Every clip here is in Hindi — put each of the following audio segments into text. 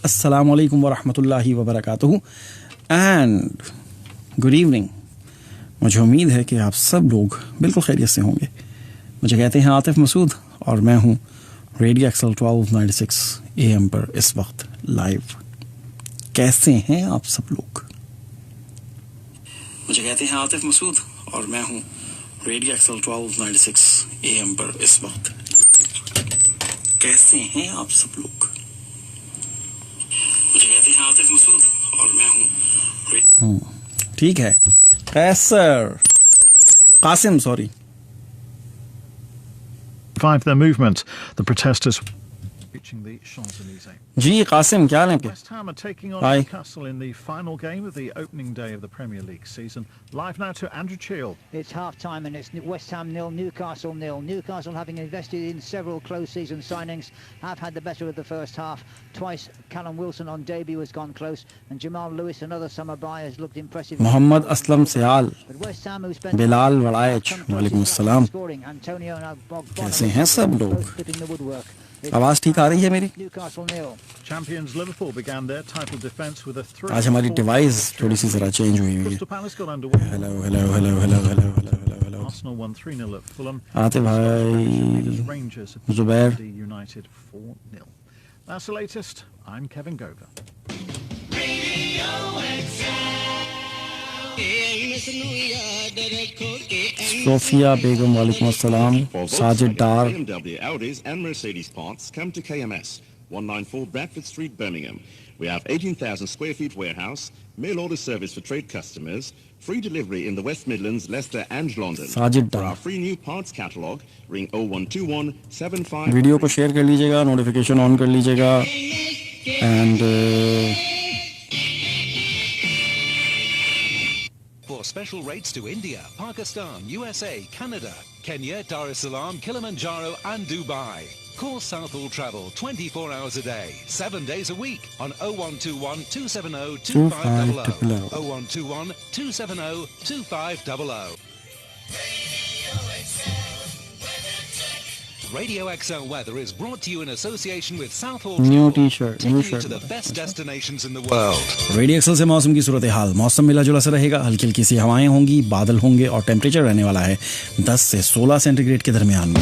अस्सलाम वालेकुम वरहमतुल्लाहि वबरकातुहू एंड गुड इवनिंग। मुझे उम्मीद है कि आप सब लोग बिल्कुल खैरियत से होंगे। मुझे कहते हैं आतिफ मसूद और मैं हूँ रेडियो एक्सल 1296 AM पर इस वक्त लाइव। कैसे हैं आप सब लोग? मुझे कहते हैं आतिफ मसूद और मैं हूँ रेडियो एक्सल 1296 AM पर इस वक्त। कैसे हैं आप सब लोग? मुझे कहते हैं आतिफ मसूद और मैं हूँ ठीक है। Qaiser Qasim sorry Their movement, the protesters reaching the Champs-Élysées. जी कासिम क्या हाल है? West Ham are taking on Hi. Newcastle in the final game of the opening day of the Premier League season. Live now to Andrew Cheel. It's half-time and it's West Ham 0, Newcastle 0. Newcastle, having invested in several close season signings, have had the better of the first half. Twice Callum Wilson on debut has gone close, and Jamal Lewis, another summer buy, has looked impressive. Mohammad Aslam Siyal, But West Ham, who spent Bilal Waraich, वालेकुम अस्सलाम। scoring, Antonio and कैसे हैं सब लोग? clipping the woodwork. आवाज ठीक आ रही है मेरी? Newcastle 0. Champions Liverpool began their title defence with a thrill. आज हमारी डिवाइस थोड़ी सी जरा चेंज हुई हुई है। Crystal Palace got underway. Hello hello hello hello hello hello hello. Arsenal won 3-0 at Fulham. Atif भाई, Rangers Zubair. defeated United 4-0. That's the latest. I'm Kevin Gover. Sofia Begum वालेकुम अस्सलाम। Sajid Dar, BMW, Audis and Mercedes parts come to KMS, 194 Bradford Street, Birmingham. We have 18,000 square feet warehouse, mail order service for trade customers, free delivery in the West Midlands, Leicester and London. Sajid For Dar. our free new parts catalogue, ring 0121 75. Video को शेयर कर लीजिएगा, नोटिफिकेशन ऑन कर लीजिएगा and For special rates to India, Pakistan, USA, Canada, Kenya, Dar es Salaam, Kilimanjaro and Dubai. Call Southall Travel 24 hours a day, 7 days a week on 0121 270 2500. 0121 270 2500. Radio XL Weather is brought to you in association with Southall new Travel, T shirt, taking new you to the shirt. best destinations in the world. Radio XL से मौसम की सूरत हाल। मौसम मिला जुला सा रहेगा, हल्की हल्की सी हवाएं होंगी, बादल होंगे और टेम्परेचर रहने वाला है 10 से 16 सेंटीग्रेड के दरमियान में।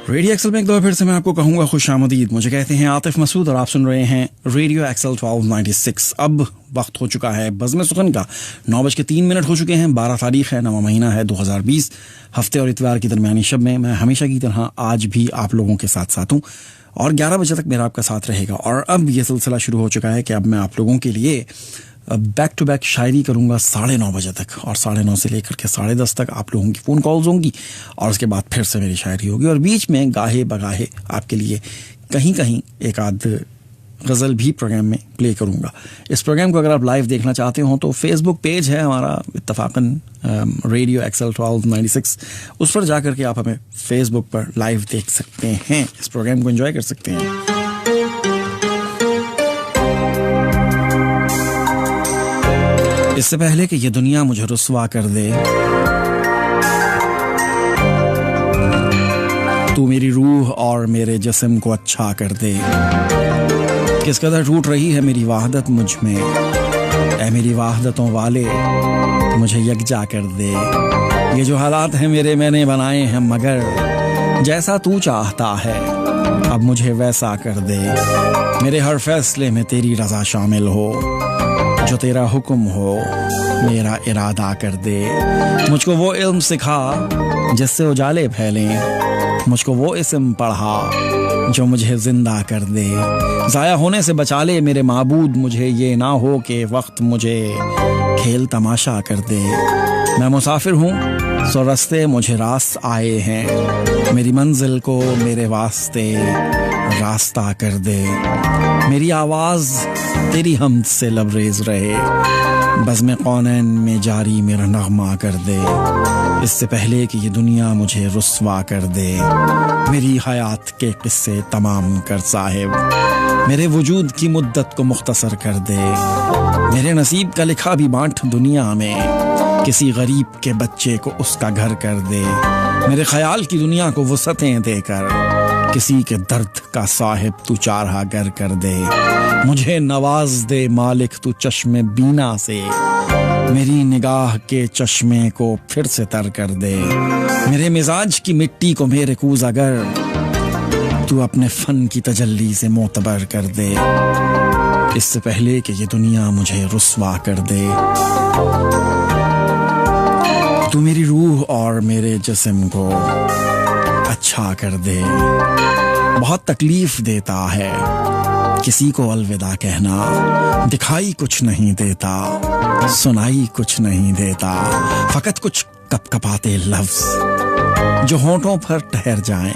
रेडियो एक्सल में एक दो फिर से मैं आपको कहूंगा खुश आमदीद। मुझे कहते हैं आतिफ मसूद और आप सुन रहे हैं रेडियो एक्सल 1296। अब वक्त हो चुका है बज़्म सुखन का। 9:03 हो चुके हैं। 12 तारीख है, 9वां महीना है 2020। हफ्ते और इतवार की दरमियानी शब में मैं हमेशा की तरह आज भी आप लोगों के साथ साथ हूँ और 11 बजे तक मेरा आपका साथ रहेगा। और अब ये सिलसिला शुरू हो चुका है कि अब मैं आप लोगों के लिए बैक टू बैक शायरी करूंगा 9:30 बजे तक, और 9:30 से लेकर के 10:30 तक आप लोगों की फ़ोन कॉल्स होंगी और उसके बाद फिर से मेरी शायरी होगी। और बीच में गाहे बगाहे आपके लिए कहीं कहीं एक आध गज़ल भी प्रोग्राम में प्ले करूंगा। इस प्रोग्राम को अगर आप लाइव देखना चाहते हो तो फेसबुक पेज है हमारा इत्तफाकन रेडियो एक्सल 1296, उस पर जाकर के आप हमें फेसबुक पर लाइव देख सकते हैं, इस प्रोग्राम को एंजॉय कर सकते हैं। इससे पहले कि ये दुनिया मुझे रुस्वा कर दे, तू मेरी रूह और मेरे जिस्म को अच्छा कर दे। किस कदर टूट रही है मेरी वाहदत मुझ में, ऐ मेरी वाहदतों वाले मुझे यकजा कर दे। ये जो हालात हैं मेरे मैंने बनाए हैं, मगर जैसा तू चाहता है अब मुझे वैसा कर दे। मेरे हर फैसले में तेरी रजा शामिल हो, जो तेरा हुक्म हो मेरा इरादा कर दे। मुझको वो इल्म सिखा जिससे उजाले फैलें, मुझको वो इस्म पढ़ा जो मुझे जिंदा कर दे। ज़ाया होने से बचा ले मेरे माबूद, मुझे ये ना हो कि वक्त मुझे खेल तमाशा कर दे। मैं मुसाफिर हूँ सो रास्ते मुझे रास्त आए हैं, मेरी मंजिल को मेरे वास्ते रास्ता कर दे। मेरी आवाज़ तेरी हमद से लबरेज रहे, बज़्म कौनैन में जारी मेरा नगमा कर दे। इससे पहले कि ये दुनिया मुझे रुस्वा कर दे, मेरी हयात के किस्से तमाम कर साहिब, मेरे वजूद की मुद्दत को मुख्तसर कर दे। मेरे नसीब का लिखा भी बांट दुनिया में, किसी गरीब के बच्चे को उसका घर कर दे। मेरे ख्याल की दुनिया को वुसअतें देकर किसी के दर्द का साहिब तू चारागर कर दे, मुझे नवाज दे मालिक तू चश्मे बीना से, मेरी निगाह के चश्मे को फिर से तर कर दे, मेरे मिजाज की मिट्टी को मेरे कूज अगर तू अपने फन की तजल्ली से मोतबर कर दे, इससे पहले कि ये दुनिया मुझे रुस्वा कर दे। तू मेरी रूह और मेरे जिस्म को अच्छा कर दे। बहुत तकलीफ देता है किसी को अलविदा कहना, दिखाई कुछ नहीं देता, सुनाई कुछ नहीं देता, फकत कुछ कपकपाते लफ्ज जो होंठों पर ठहर जाएं,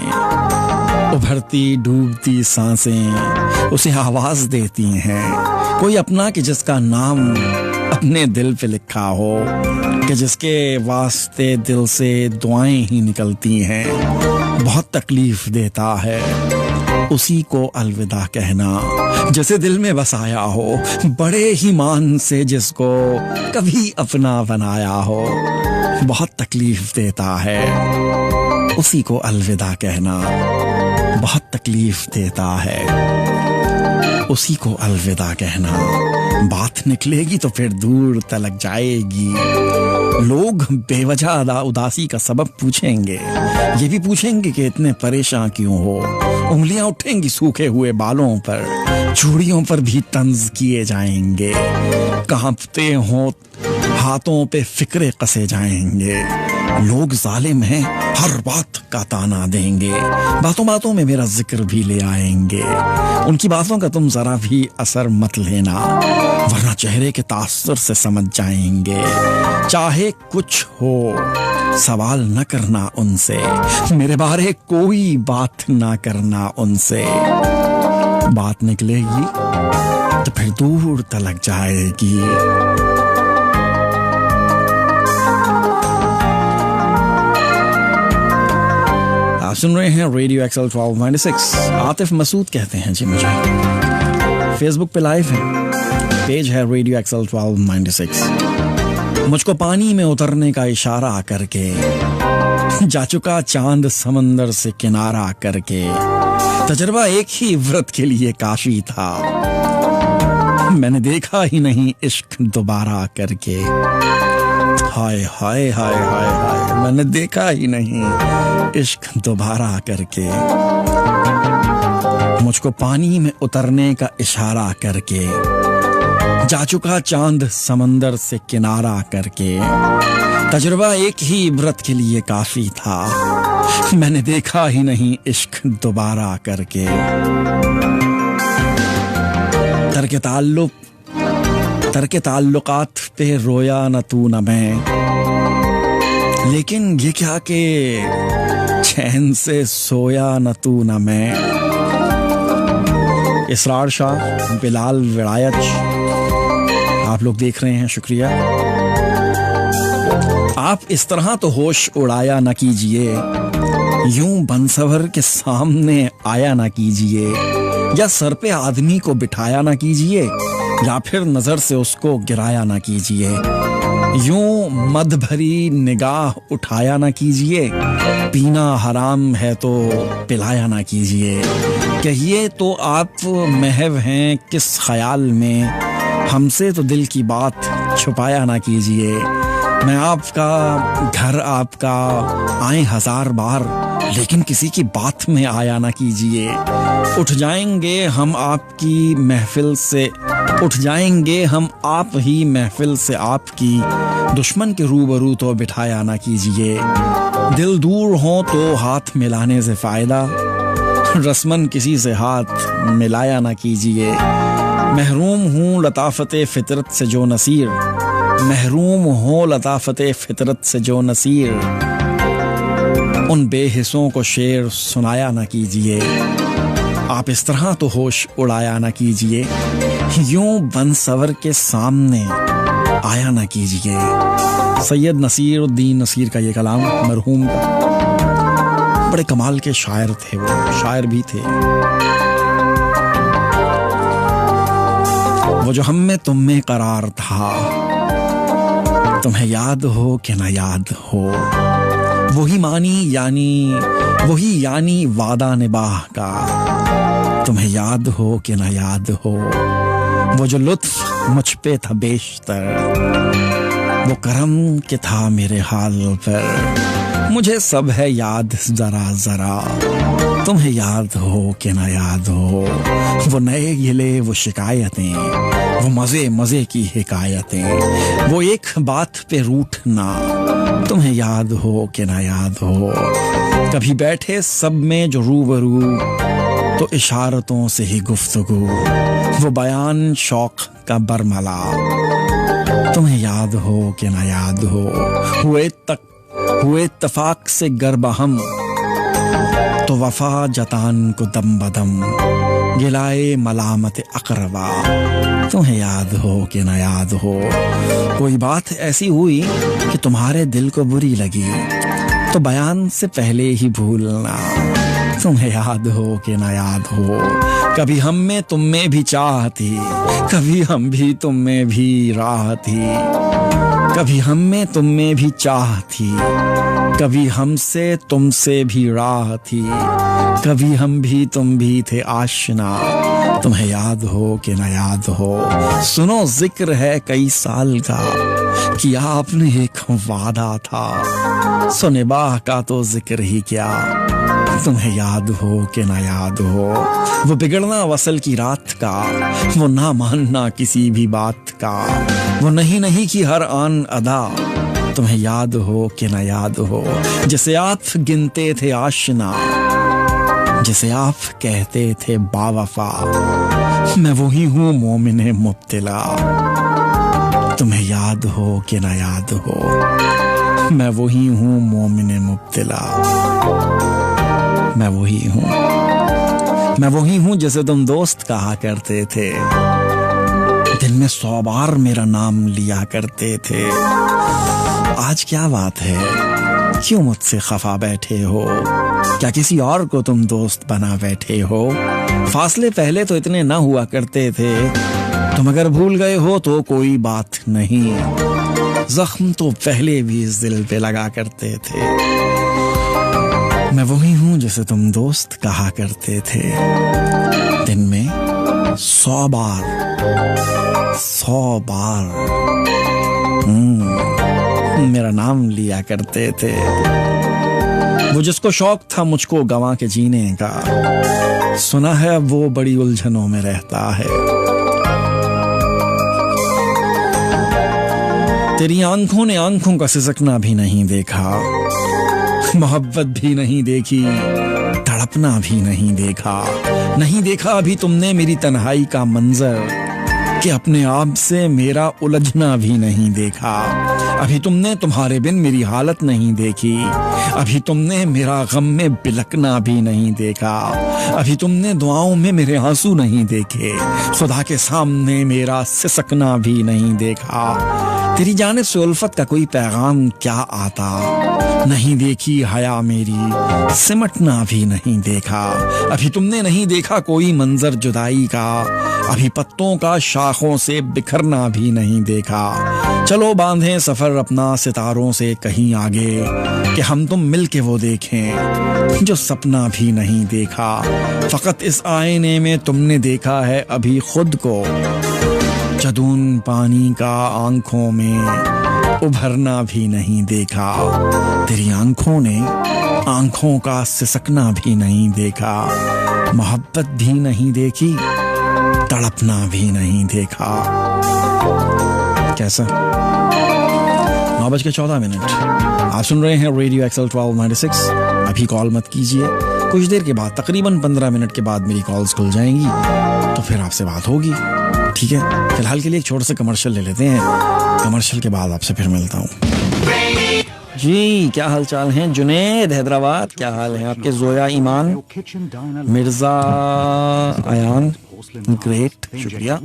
उभरती डूबती सांसें उसे आवाज देती हैं। कोई अपना कि जिसका नाम अपने दिल पे लिखा हो, कि जिसके वास्ते दिल से दुआएं ही निकलती हैं। बहुत तकलीफ देता है उसी को अलविदा कहना जैसे दिल में बसाया हो, बड़े ही मान से जिसको कभी अपना बनाया हो। बहुत तकलीफ देता है उसी को अलविदा कहना, बहुत तकलीफ देता है उसी को अलविदा कहना। बात निकलेगी तो फिर दूर तलक जाएगी, लोग बेवजह उदासी का सबब पूछेंगे, ये भी पूछेंगे कि इतने परेशान क्यों हो। उंगलियां उठेंगी सूखे हुए बालों पर, चूड़ियों पर भी तंज किए जाएंगे, कांपते हों हाथों पे फिक्रे कसे जाएंगे। लोग जालिम हैं, हर बात का ताना देंगे, बातों बातों में मेरा जिक्र भी ले आएंगे। उनकी बातों का तुम जरा भी असर मत लेना, वरना चेहरे के तासुर से समझ जाएंगे। चाहे कुछ हो सवाल न करना उनसे, मेरे बारे कोई बात ना करना उनसे। बात निकलेगी तो फिर दूर तलक जाएगी। आप सुन रहे हैं रेडियो XL 1296। आतिफ मसूद कहते हैं जी मुझे। फेसबुक पे लाइव है, पेज है रेडियो XL 1296। मुझको पानी में उतरने का इशारा करके जा चुका चांद समंदर से किनारा करके, तजर्बा एक ही व्रत के लिए काफी था, मैंने देखा ही नहीं इश्क दोबारा करके। हाय हाय हाय हाय हाय, मैंने देखा ही नहीं इश्क दोबारा करके। मुझको पानी में उतरने का इशारा करके जा चुका चांद समंदर से किनारा करके, तजुर्बा एक ही व्रत के लिए काफी था, मैंने देखा ही नहीं इश्क दोबारा करके। तरके ताल्लुकात पे रोया न तू न मैं, लेकिन ये क्या कि चैन से सोया न तू न मैं। इसरार शाह, बिलाल विलायत, आप लोग देख रहे हैं, शुक्रिया। आप इस तरह तो होश उड़ाया ना कीजिए, यूं बंसवर के सामने आया ना कीजिए, या सर पे आदमी को बिठाया ना कीजिए, या फिर नजर से उसको गिराया ना कीजिए। यूं मद भरी निगाह उठाया ना कीजिए, पीना हराम है तो पिलाया ना कीजिए। कहिए तो आप महव हैं किस ख्याल में, हमसे तो दिल की बात छुपाया ना कीजिए। मैं आपका घर आपका आए 1000 बार, लेकिन किसी की बात में आया ना कीजिए। उठ जाएंगे हम आपकी महफिल से, उठ जाएंगे हम आप ही महफिल से आपकी, दुश्मन के रूबरू तो बिठाया ना कीजिए। दिल दूर हो तो हाथ मिलाने से फायदा, रस्मन किसी से हाथ मिलाया ना कीजिए। महरूम हूँ लताफते फितरत से जो नसीर, महरूम हो लताफते फितरत से जो नसीर, उन बेहिस्सों को शेर सुनाया ना कीजिए। आप इस तरह तो होश उड़ाया ना कीजिए, यूं बंसवर के सामने आया ना कीजिए। सैयद नसीरुद्दीन नसीर का ये कलाम, मरहूम का, बड़े कमाल के शायर थे वो, शायर भी थे। वो जो हम में तुम में करार था, तुम्हें याद हो कि ना याद हो, वही मानी यानी वही यानी वादा निभाह का, तुम्हें याद हो कि ना याद हो, वो जो लुत्फ मुझ पे था बेशतर, वो करम के था मेरे हाल पर। मुझे सब है याद जरा जरा, तुम्हें याद हो कि ना याद हो, वो नए गिले वो शिकायतें, वो मजे मजे की हिकायतें, वो एक बात पे रूठना, तुम्हें याद हो कि ना याद हो। कभी बैठे सब में जो रूबरू, तो इशारतों से ही गुफ्तगू, वो बयान शौक का बरमला, तुम्हें याद हो कि ना याद हो। हुए इत्तफाक से गर्बहम, तो वफा जतान को दम बदम, गिलाए मलामत अकरबा, तुम्हें याद हो कि ना याद हो। कोई बात ऐसी हुई कि तुम्हारे दिल को बुरी लगी, तो बयान से पहले ही भूलना, तुम्हें याद हो कि ना याद हो। कभी हम में तुम में भी चाह थी, कभी हम भी तुम में भी राह थी, कभी हम में तुम में भी चाह थी, कभी हमसे तुमसे भी राह थी, कभी हम भी तुम भी थे आशना, तुम्हें याद हो कि ना याद हो। सुनो जिक्र है कई साल का, किया आपने एक वादा था, सो निभाह का तो जिक्र ही क्या, तुम्हें याद हो कि ना याद हो। वो बिगड़ना वसल की रात का, वो ना मानना किसी भी बात का, वो नहीं की हर आन अदा, तुम्हें याद हो कि ना याद हो। जिसे आप गिनते थे आशना, जिसे आप कहते थे बावफा, मैं वही हूँ मोमिने मुब्तिला, तुम्हें याद हो कि ना याद हो। मैं वही हूँ मोमिने मुब्तिला, मैं वही हूँ जैसे तुम दोस्त कहा करते थे, दिन में 100 बार मेरा नाम लिया करते थे। आज क्या बात है, क्यों मुझसे खफा बैठे हो, क्या किसी और को तुम दोस्त बना बैठे हो। फासले पहले तो इतने ना हुआ करते थे, तुम अगर भूल गए हो तो कोई बात नहीं, जख्म तो पहले भी इस दिल पे लगा करते थे। मैं वही हूँ जैसे तुम दोस्त कहा करते थे, दिन में 100 बार मेरा नाम लिया करते थे। वो जिसको शौक था मुझको गंवा के जीने का, सुना है अब वो बड़ी उलझनों में रहता है। तेरी आंखों ने आंखों का सिसकना भी नहीं देखा, मोहब्बत भी नहीं देखी, तड़पना भी नहीं देखा अभी तुमने मेरी तन्हाई का मंजर, कि अपने आप से मेरा उलझना भी नहीं देखा। अभी तुमने तुम्हारे बिन मेरी हालत नहीं देखी, अभी तुमने मेरा गम में बिलकना भी नहीं देखा, अभी तुमने दुआओं में मेरे आंसू नहीं देखे, खुदा के सामने मेरा सिसकना भी नहीं देखा। तेरी जानिब से उल्फत का कोई पैगाम क्या आता, नहीं देखी हया मेरी, सिमटना भी नहीं देखा। अभी तुमने नहीं देखा कोई मंजर जुदाई का, अभी पत्तों का शाखों से बिखरना भी नहीं देखा। चलो बांधें सफर अपना सितारों से कहीं आगे, कि हम तुम मिल के वो देखें जो सपना भी नहीं देखा। फकत इस आईने में तुमने देखा है अभी खुद को, जदून पानी का आंखों में उभरना भी नहीं देखा। तेरी आंखों ने आंखों का सिसकना भी नहीं देखा, मोहब्बत भी नहीं देखी, तड़पना भी नहीं देखा। कैसा 9:14। आप सुन रहे हैं रेडियो एक्सल 1296। अभी कॉल मत कीजिए, कुछ देर के बाद तकरीबन 15 मिनट के बाद मेरी कॉल्स खुल जाएंगी, तो फिर आपसे बात होगी, ठीक है। फिलहाल के लिए एक छोटा सा कमर्शियल ले लेते हैं, कमर्शियल के बाद आपसे फिर मिलता हूँ। जी क्या हाल चाल है जुनेद हैदराबाद, क्या हाल है आपके? जोया ईमान, मिर्जा अयान, ग्रेट, शुक्रिया।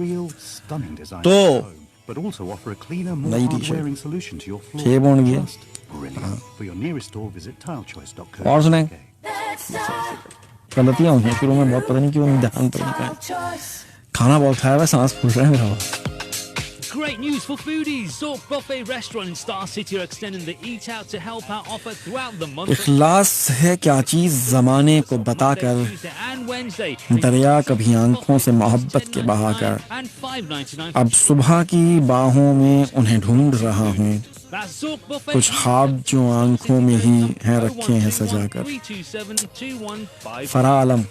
तो नई टी शर्ट 6 बन गया। और सुनाए, गलतियाँ हुई हैं शुरू में बहुत, पता नहीं क्यों ध्यान तो नहीं पाया। खाना बहुत खाया हुआ, सांस फूल रहा है मेरा। great news for foodies. Zork Buffet Restaurant in Star City are extending the Eat Out to Help Out offer throughout the month. इखलास है क्या चीज़ ज़माने को बताकर, दरिया कभी आंखों से मोहब्बत के बहाकर, अब सुबह की बाहों में उन्हें ढूंढ रहा हूँ, कुछ ख्वाब जो आंखों में ही हैं रखे हैं सजाकर। Fara Alam.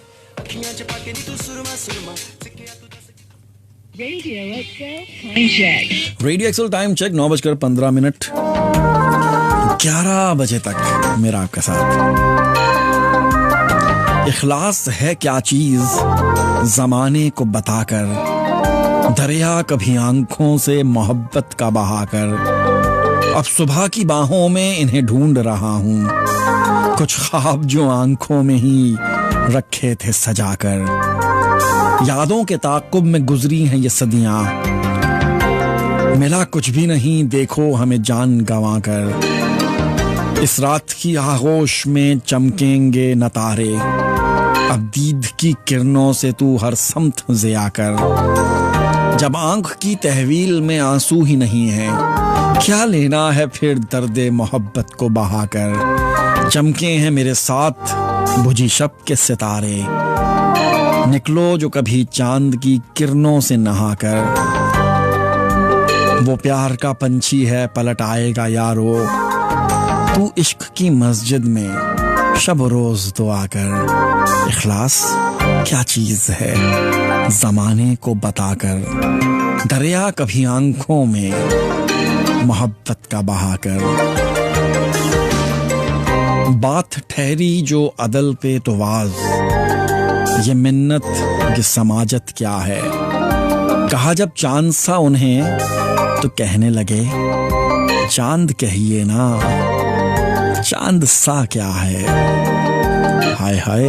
Radio Excel time check 9:15। 11 बजे तक मेरा आपका साथ। इखलास है क्या चीज जमाने को बताकर, दरिया कभी आंखों से मोहब्बत का बहाकर, अब सुबह की बाहों में इन्हें ढूंढ रहा हूँ, कुछ ख्वाब जो आंखों में ही रखे थे सजाकर। यादों के ताक़ुब में गुजरी हैं ये सदियां, मिला कुछ भी नहीं देखो हमें जान गंवा कर। इस रात की आगोश में चमकेंगे न तारे, अब दीद की किरणों से तू हर समत ज़िया कर। जब आंख की तहवील में आंसू ही नहीं है, क्या लेना है फिर दर्दे मोहब्बत को बहाकर। चमके हैं मेरे साथ बुझी शब के सितारे, निकलो जो कभी चांद की किरणों से नहाकर। वो प्यार का पंछी है पलट आएगा यारो, तू इश्क की मस्जिद में शब रोज दुआ कर। इखलास क्या चीज है जमाने को बताकर, दरिया कभी आंखों में मोहब्बत का बहाकर। बात ठहरी जो अदल पे तो वाज, ये मिन्नत ये समाजत क्या है। कहा जब चांद सा उन्हें तो कहने लगे, चांद कहिए ना चांद सा क्या है। हाय हाय,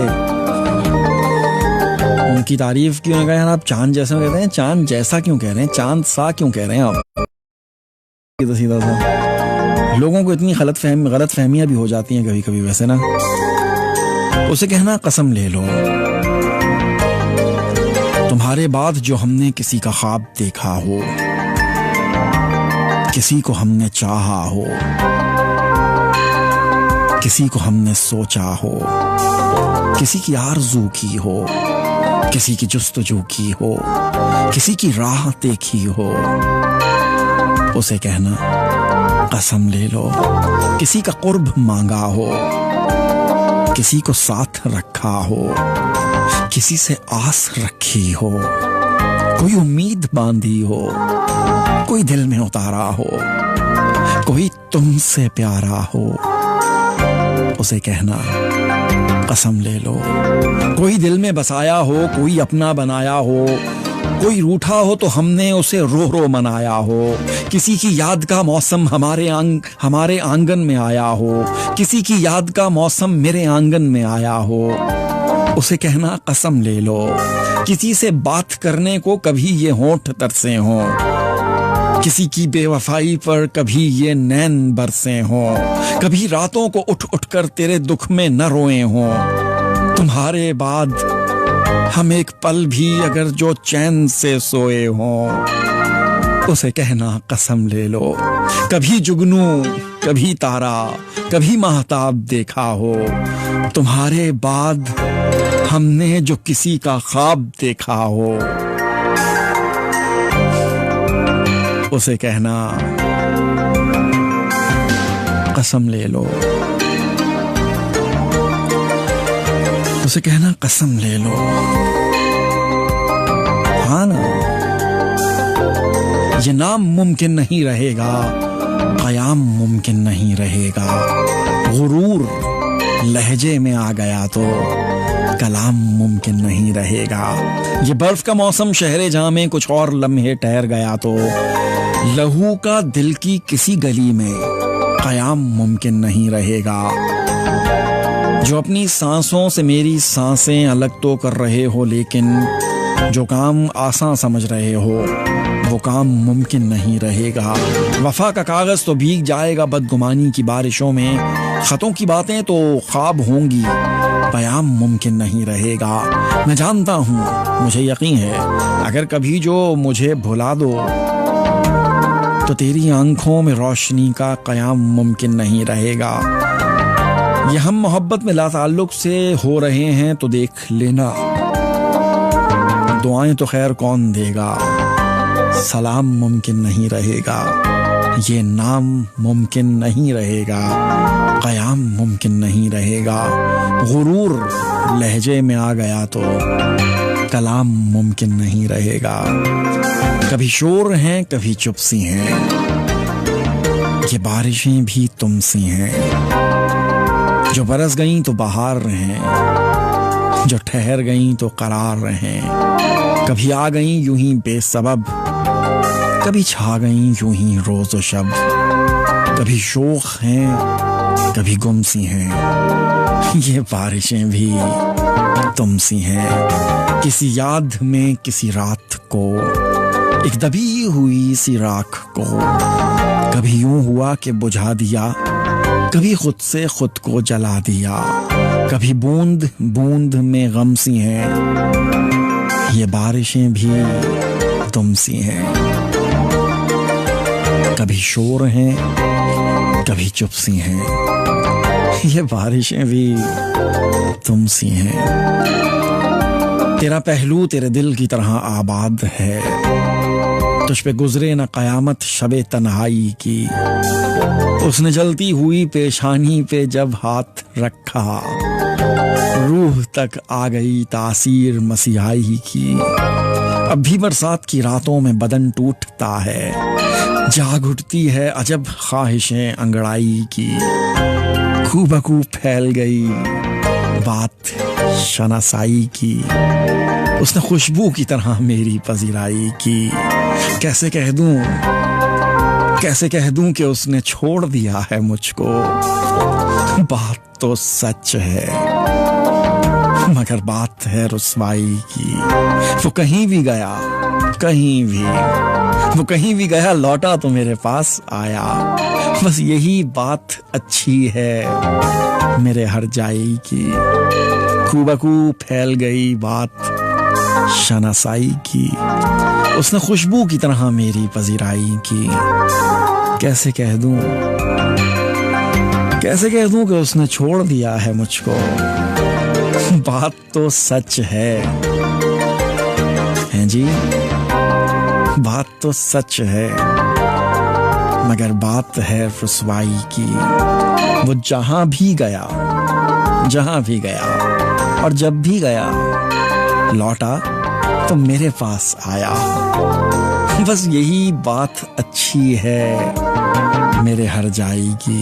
उनकी तारीफ क्यों ना कहें आप, चांद जैसा कहते हैं, चांद जैसा क्यों कह रहे हैं, चांद सा क्यों कह रहे हैं आप। सीधा सा लोगों को इतनी गलत फहमियां भी हो जाती हैं कभी कभी वैसे ना। उसे कहना कसम ले लो, तुम्हारे बाद जो हमने किसी का ख्वाब देखा हो, किसी को हमने चाहा हो, किसी को हमने सोचा हो, किसी की आरज़ू की हो, किसी की जुस्तजू की हो, किसी की राह देखी हो, उसे कहना कसम ले लो। किसी का कुर्ब मांगा हो, किसी को साथ रखा हो, किसी से आस रखी हो, कोई उम्मीद बांधी हो, कोई दिल में उतारा हो, कोई तुमसे प्यारा हो, उसे कहना कसम ले लो। कोई दिल में बसाया हो, कोई अपना बनाया हो, कोई रूठा हो तो हमने उसे रो रो मनाया हो। किसी की याद का मौसम हमारे आंगन में आया हो, किसी की याद का मौसम मेरे आंगन में आया हो, उसे कहना कसम ले लो। किसी से बात करने को कभी ये होंठ तरसे हों, किसी की बेवफाई पर कभी ये नैन बरसे हों, कभी रातों को उठ उठ कर तेरे दुख में न रोए हों। तुम्हारे बाद हम एक पल भी अगर जो चैन से सोए हों, उसे कहना कसम ले लो। कभी जुगनू कभी तारा कभी महताब देखा हो, तुम्हारे बाद हमने जो किसी का ख्वाब देखा हो, उसे कहना कसम ले लो। उसे कहना कसम ले लो। हाँ ना, ये नाम मुमकिन नहीं रहेगा, क़याम मुमकिन नहीं रहेगा। गुरूर लहजे में आ गया तो कलाम मुमकिन नहीं रहेगा। ये बर्फ का मौसम शहरे जहां में कुछ और लम्हे ठहर गया तो लहू का दिल की किसी गली में क़याम मुमकिन नहीं रहेगा। जो अपनी सांसों से मेरी सांसें अलग तो कर रहे हो, लेकिन जो काम आसान समझ रहे हो वो काम मुमकिन नहीं रहेगा। वफा का कागज़ तो भीग जाएगा बदगुमानी की बारिशों में, ख़तों की बातें तो ख्वाब होंगी, बयान मुमकिन नहीं रहेगा। मैं जानता हूँ, मुझे यकीन है, अगर कभी जो मुझे भुला दो तो तेरी आंखों में रोशनी का कयाम मुमकिन नहीं रहेगा। ये हम मोहब्बत में लाताल्लुक से हो रहे हैं तो देख लेना, दुआएं तो खैर कौन देगा, सलाम मुमकिन नहीं रहेगा, ये नाम मुमकिन नहीं रहेगा, कयाम मुमकिन नहीं रहेगा। गुरूर लहजे में आ गया तो कलाम मुमकिन नहीं रहेगा। कभी शोर हैं कभी चुप सी हैं, ये बारिशें भी तुम सी हैं। जो बरस गईं तो बहार रहें, जो ठहर गईं तो करार रहें। कभी आ गईं यूं ही बेसबब, कभी छा गईं यूं ही रोज व शब। कभी शोख हैं कभी गुम सी हैं, ये बारिशें भी तुम सी हैं। किसी याद में किसी रात को, एक दबी हुई सी राख को, कभी यूं हुआ कि बुझा दिया, कभी खुद से खुद को जला दिया। कभी बूंद बूंद में गम सी हैं, ये बारिशें भी तुम सी हैं। कभी शोर हैं कभी चुप सी हैं, ये बारिशें भी तुम सी हैं। तेरा पहलू तेरे दिल की तरह आबाद है, तुझ पे गुजरे न कयामत शबे तन्हाई की। उसने जलती हुई पेशानी पे जब हाथ रखा, रूह तक आ गई तासीर मसीहाई की। अब भी बरसात की रातों में बदन टूटता है, जाग उठती है अजब ख्वाहिशें अंगड़ाई की। खूबकू फैल गई बात शनासाई की, उसने खुशबू की तरह मेरी पजीराई की। कैसे कह दूं कि उसने छोड़ दिया है मुझको। बात तो सच है मगर बात है रुसवाई की। वो कहीं भी गया लौटा तो मेरे पास आया। बस यही बात अच्छी है मेरे हर जाई की। खूबकू फैल गई बात शनासाई की, उसने खुशबू की तरह मेरी पजीराई की। कैसे कह दूं कि उसने छोड़ दिया है मुझको। बात तो सच है जी, बात तो सच है मगर बात है रुसवाई की। वो जहां भी गया और जब भी गया लौटा तो मेरे पास आया। बस यही बात अच्छी है मेरे हर जाई की।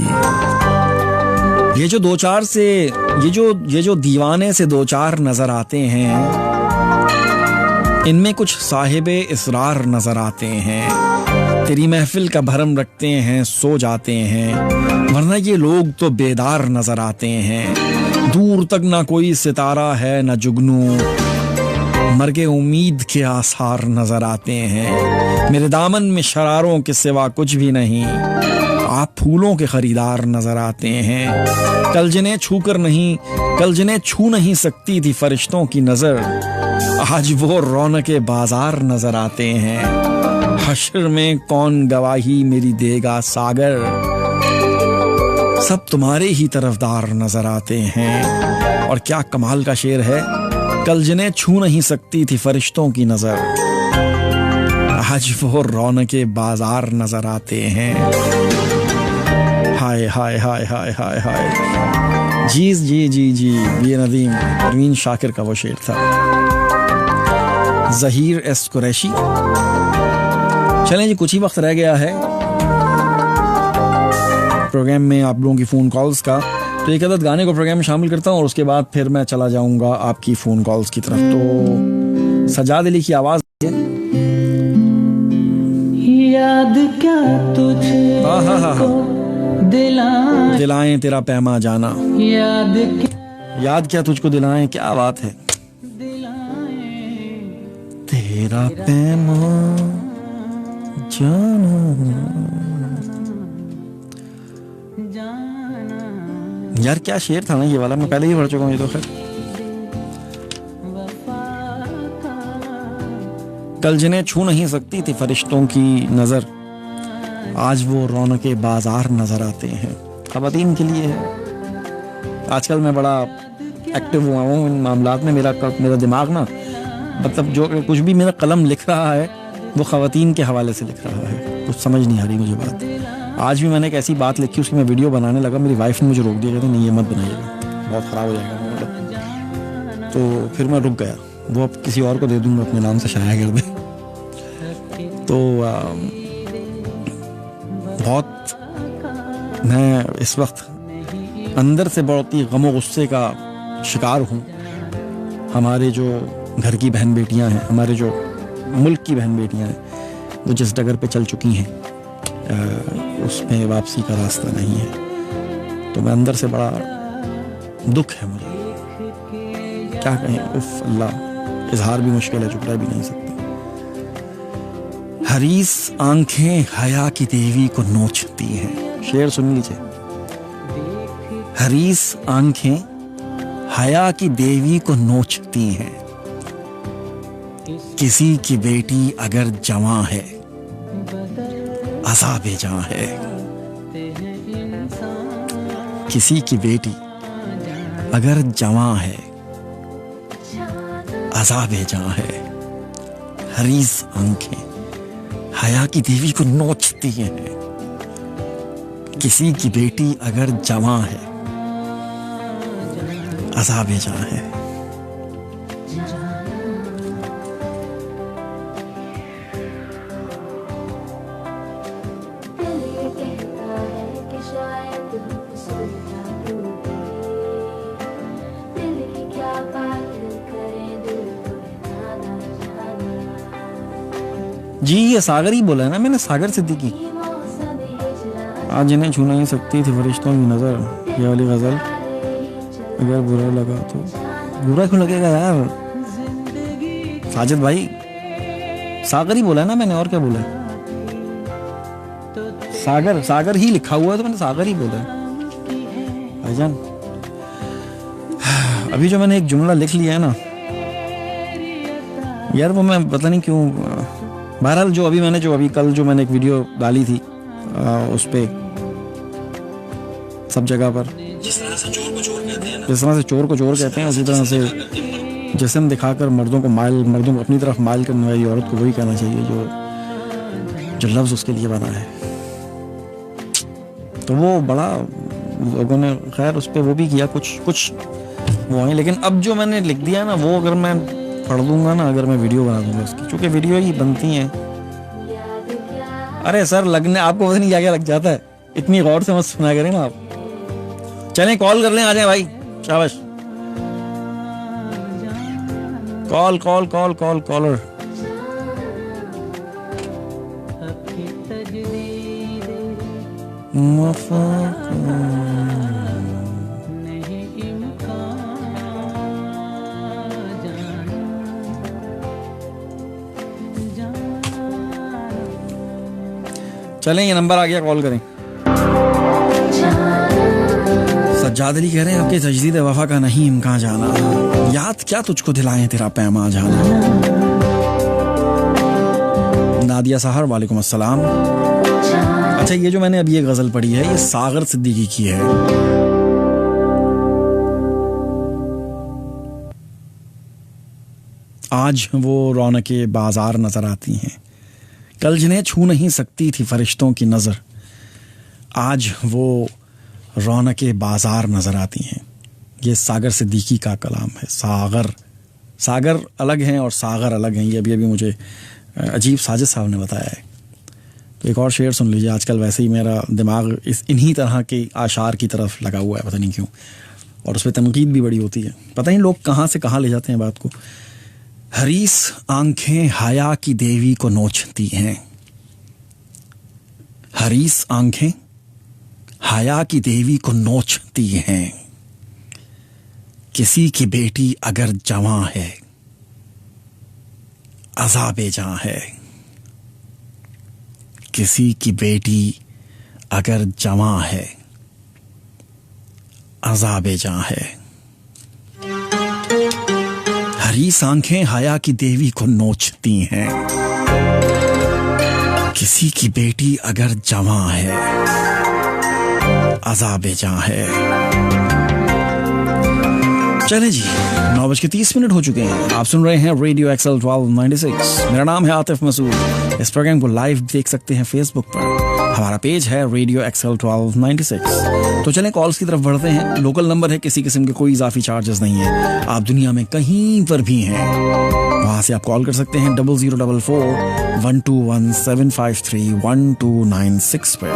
ये जो दो चार से ये जो दीवाने से दो चार नजर आते हैं, इनमें कुछ साहिबे इसरार नजर आते हैं। तेरी महफिल का भरम रखते हैं सो जाते हैं, वरना ये लोग तो बेदार नजर आते हैं। दूर तक ना कोई सितारा है ना जुगनू, मर्गे उम्मीद के आसार नजर आते हैं। मेरे दामन में शरारों के सिवा कुछ भी नहीं, आप फूलों के खरीदार नजर आते हैं। कल जिन्हें छू नहीं सकती थी फरिश्तों की नजर, आज वो रौनके बाजार नजर आते हैं। हश्र में कौन गवाही मेरी देगा सागर, सब तुम्हारे ही तरफदार नजर आते हैं। और क्या कमाल का शेर है, कल जिन्हें छू नहीं सकती थी फरिश्तों की नजर, आज वो रौनके बाजार नजर आते हैं। हाय हाय हाय हाय हाय हाय। जी ये नदीम परवीन शाकिर का वो शेर था। ज़हीर एस कुरैशी। चलें जी, कुछ ही वक्त रह गया है प्रोग्राम में आप लोगों की फ़ोन कॉल्स का, तो एक अदद गाने को प्रोग्राम में शामिल करता हूँ और उसके बाद फिर मैं चला जाऊंगा आपकी फ़ोन कॉल्स की तरफ। तो सजाद अली की आवाज़ है। याद क्या तुझको दिलाएं तेरा पैमा जाना, याद क्या तुझको दिलाएं, क्या बात है। तेरा पैमा जाना, यार क्या शेर था ना ये वाला, मैं पहले ही पढ़ चुका हूँ ये तो। खैर, कल जिन्हें छू नहीं सकती थी फरिश्तों की नजर, आज वो रौनके बाजार नजर आते हैं। ख़वातीन के लिए है। आजकल मैं बड़ा एक्टिव हुआ हूँ इन मामलात में। मेरा दिमाग ना, मतलब जो कुछ भी मेरा कलम लिख रहा है वो ख़वातीन के हवाले से लिख रहा है। कुछ समझ नहीं आ रही मुझे बात। आज भी मैंने एक ऐसी बात लिखी, उसकी मैं वीडियो बनाने लगा, मेरी वाइफ ने मुझे रोक दिया, कहते नहीं ये मत बनाइएगा, बहुत ख़राब हो जाएगा मतलब। तो फिर मैं रुक गया। वो अब किसी और को दे दूँगा, अपने नाम से शाया कर दे। तो बहुत मैं इस वक्त अंदर से बहुत ही गम और गुस्से का शिकार हूँ। हमारे जो घर की बहन बेटियाँ हैं, हमारे जो मुल्क की बहन बेटियाँ हैं, वो जिस डगर पे चल चुकी हैं उसमें वापसी का रास्ता नहीं है। तो मैं अंदर से बड़ा दुख है मुझे, क्या कहें। उफ अल्लाह, इजहार भी मुश्किल है, चुपड़ा भी नहीं सकते। हरीस आंखें हया की देवी को नोचती हैं। शेर सुन लीजिए। हरीस आंखें हया की देवी को नोचती हैं। किसी की बेटी अगर जवां है, अज़ाबे जां है। किसी की बेटी अगर जवां है, अज़ाबे जां है। हरीस आंखें हया की देवी को नोचती हैं। किसी की बेटी अगर जवां है, अज़ाबे जां है। जी ये सागर ही बोला है ना मैंने, सागर सिद्दीकी। आज इन्हें छू नहीं सकती थी फरिश्तों की नजर, ये वाली गजल। अगर बुरा लगा तो बुरा क्यों लगेगा यार। साजिद भाई, सागर ही बोला है ना मैंने, और क्या बोला है। सागर, सागर ही लिखा हुआ है तो मैंने सागर ही बोला है भाईजान। अभी जो मैंने एक जुमला लिख लिया है ना यार, वो मैं पता नहीं क्यों। बहरहाल जो अभी कल जो मैंने एक वीडियो डाली थी उस पे सब जगह पर जिस तरह से चोर को चोर कहते हैं, उसी तरह से जिस्म दिखाकर मर्दों को मर्दों को अपनी तरफ माइल करने वाली औरत को वही कहना चाहिए जो लफ्ज़ उसके लिए बना है। तो वो बड़ा लोगों ने खैर उस पर वो भी किया कुछ वो है। लेकिन अब जो मैंने लिख दिया ना, वो अगर मैं पढ़ दूंगा ना, अगर मैं वीडियो बना दूंगा उसकी, चूंकि वीडियो ही बनती हैं। अरे सर लगने आपको पता नहीं क्या लग जाता है, इतनी गौर से मत सुना करें ना आप। चलें कॉल कर लें, आ जाए भाई, शाबाश। कॉलर। चलें ये नंबर आ गया, कॉल करें। सज्जाद अली कह रहे हैं आपके तजदीद वफा का नहीं इम्कान जाना, याद क्या तुझको दिलाएं तेरा पैमा जाना। नादिया सहर वालेकुम अस्सलाम। अच्छा ये जो मैंने अभी ये गजल पढ़ी है, ये सागर सिद्दीकी की है। आज वो रौनके बाजार नजर आती हैं, कल जिन्हें छू नहीं सकती थी फरिश्तों की नज़र, आज वो रौनके बाजार नज़र आती हैं। ये सागर सिद्दीकी का कलाम है। सागर अलग हैं और सागर अलग हैं, ये अभी मुझे अजीब साजिद साहब ने बताया है। तो एक और शेर सुन लीजिए। आजकल वैसे ही मेरा दिमाग इन्हीं तरह के आशार की तरफ लगा हुआ है, पता नहीं क्यों, और उस पर तनकीद भी बड़ी होती है। पता नहीं लोग कहाँ से कहाँ ले जाते हैं बात को। हरीस आंखें हया की देवी को नोचती हैं। हरीस आंखें हया की देवी को नोचती हैं। किसी की बेटी अगर जवां है, अज़ाबे जां है। किसी की बेटी अगर जवां है, अज़ाबे जां है। हरीस आंखें हया की देवी को नोचती हैं। किसी की बेटी अगर जवां है, अज़ाबे जां है। चले जी, 9:30 हो चुके हैं। आप सुन रहे हैं रेडियो एक्सल 1296। मेरा नाम है आतिफ मसूद। इस प्रोग्राम को लाइव देख सकते हैं फेसबुक पर। हमारा पेज है रेडियो एक्सल 1296। तो चलें कॉल्स की तरफ बढ़ते हैं। लोकल नंबर है, किसी किस्म के कोई इजाफी चार्जेस नहीं है। आप दुनिया में कहीं पर भी हैं, वहां से आप कॉल कर सकते हैं 0044-121-753-1296 पे।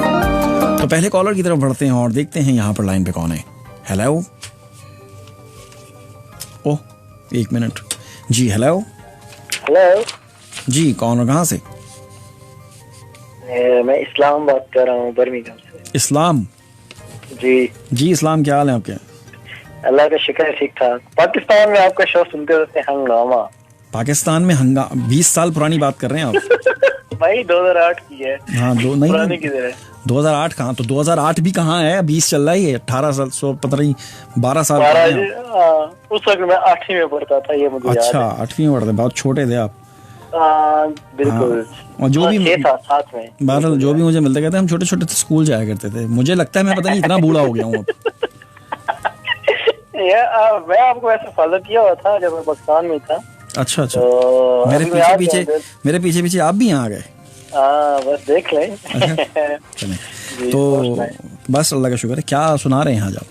तो पहले कॉलर की तरफ बढ़ते हैं और देखते हैं यहाँ पर लाइन पे कौन है। हेलो, ओह 1 मिनट जी। हेलो हेलो जी, कौन और कहाँ से? मैं इस्लाम बात कर रहा हूँ, बर्मिंघम से। इस्लाम जी जी, इस्लाम क्या हाल है आपके? अल्लाह का शुक्र है, ठीक ठाक। पाकिस्तान में आपका शो सुनते रहते हैं, हंगामा। पाकिस्तान में हंगामा? 20 साल पुरानी बात कर रहे हैं आप? भाई 2008 की है। हाँ, पुरानी किधर है? 2008 कहाँ? तो 2008 भी कहाँ है? 20 चल रहा है, 18 साल, 12 साल। उस वक्त मैं 8वीं में पढ़ता था, ये मुझे अच्छा, याद है। 8वीं में पढ़ते, बहुत छोटे थे आप। बिल्कुल। और जो भी था साथ में, बहरहाल जो भी मुझे मिलते कहते हम छोटे छोटे स्कूल जाया करते थे। मुझे लगता है मैं पता नहीं इतना बूढ़ा हो गया हूँ अब। मैं आपको ऐसे फॉलो किया हुआ था जब मैं पाकिस्तान में था। अच्छा अच्छा। तो मेरे पीछे पीछे आप भी यहाँ आ गए? बस देख लें। चलें तो बस अल्लाह का शुक्र है। क्या सुना रहे हैं आज आप?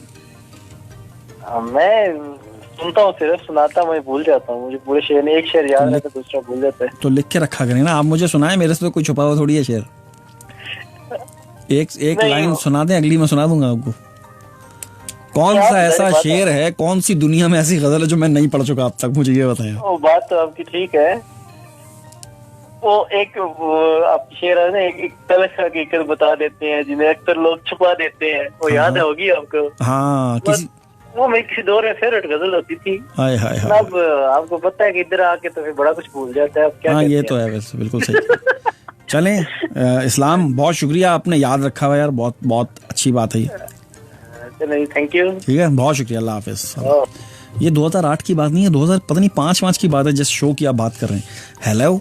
मैं सुनता हूँ, सिर्फ सुनाता मैं भूल जाता हूँ। मुझे पूरे शेर एक शेर याद रहता है, दूसरा भूल जाता है। तो लिख के रखा करें ना, आप मुझे सुनाएं, मेरे से तो कोई छुपा हुआ थोड़ी है शेर। एक लाइन सुना दें, अगली मैं सुना दूंगा आपको। कौन सा ऐसा शेर है, कौन सी दुनिया में ऐसी गजल है जो मैं नहीं पढ़ चुका अब तक, मुझे ये बताया। वो बात तो आपकी ठीक है। वो आप शेर है ना, एक तलख हकीकत बता देते हैं जिन्हें अक्सर लोग छुपा देते हैं। वो याद होगी आपको? हाँ, वो मेरी किसी दौर में फेवरेट गजल होती थी। हाय हाय हाय। अब आपको पता है कि इधर आके तो फिर बड़ा कुछ भूल जाता है। अब क्या? हाँ, ये तो है वैसे, बिल्कुल सही। चलें, इस्लाम बहुत शुक्रिया, आपने याद रखा हुआ यार, बहुत बहुत अच्छी बात है। Thank you. ठीक है, बहुत शुक्रिया, अल्लाह हाफिज। ये 2008 की बात नहीं है, 2000 पता नहीं 5 की बात है, जिस शो की आप बात कर रहे हैं। हेलो,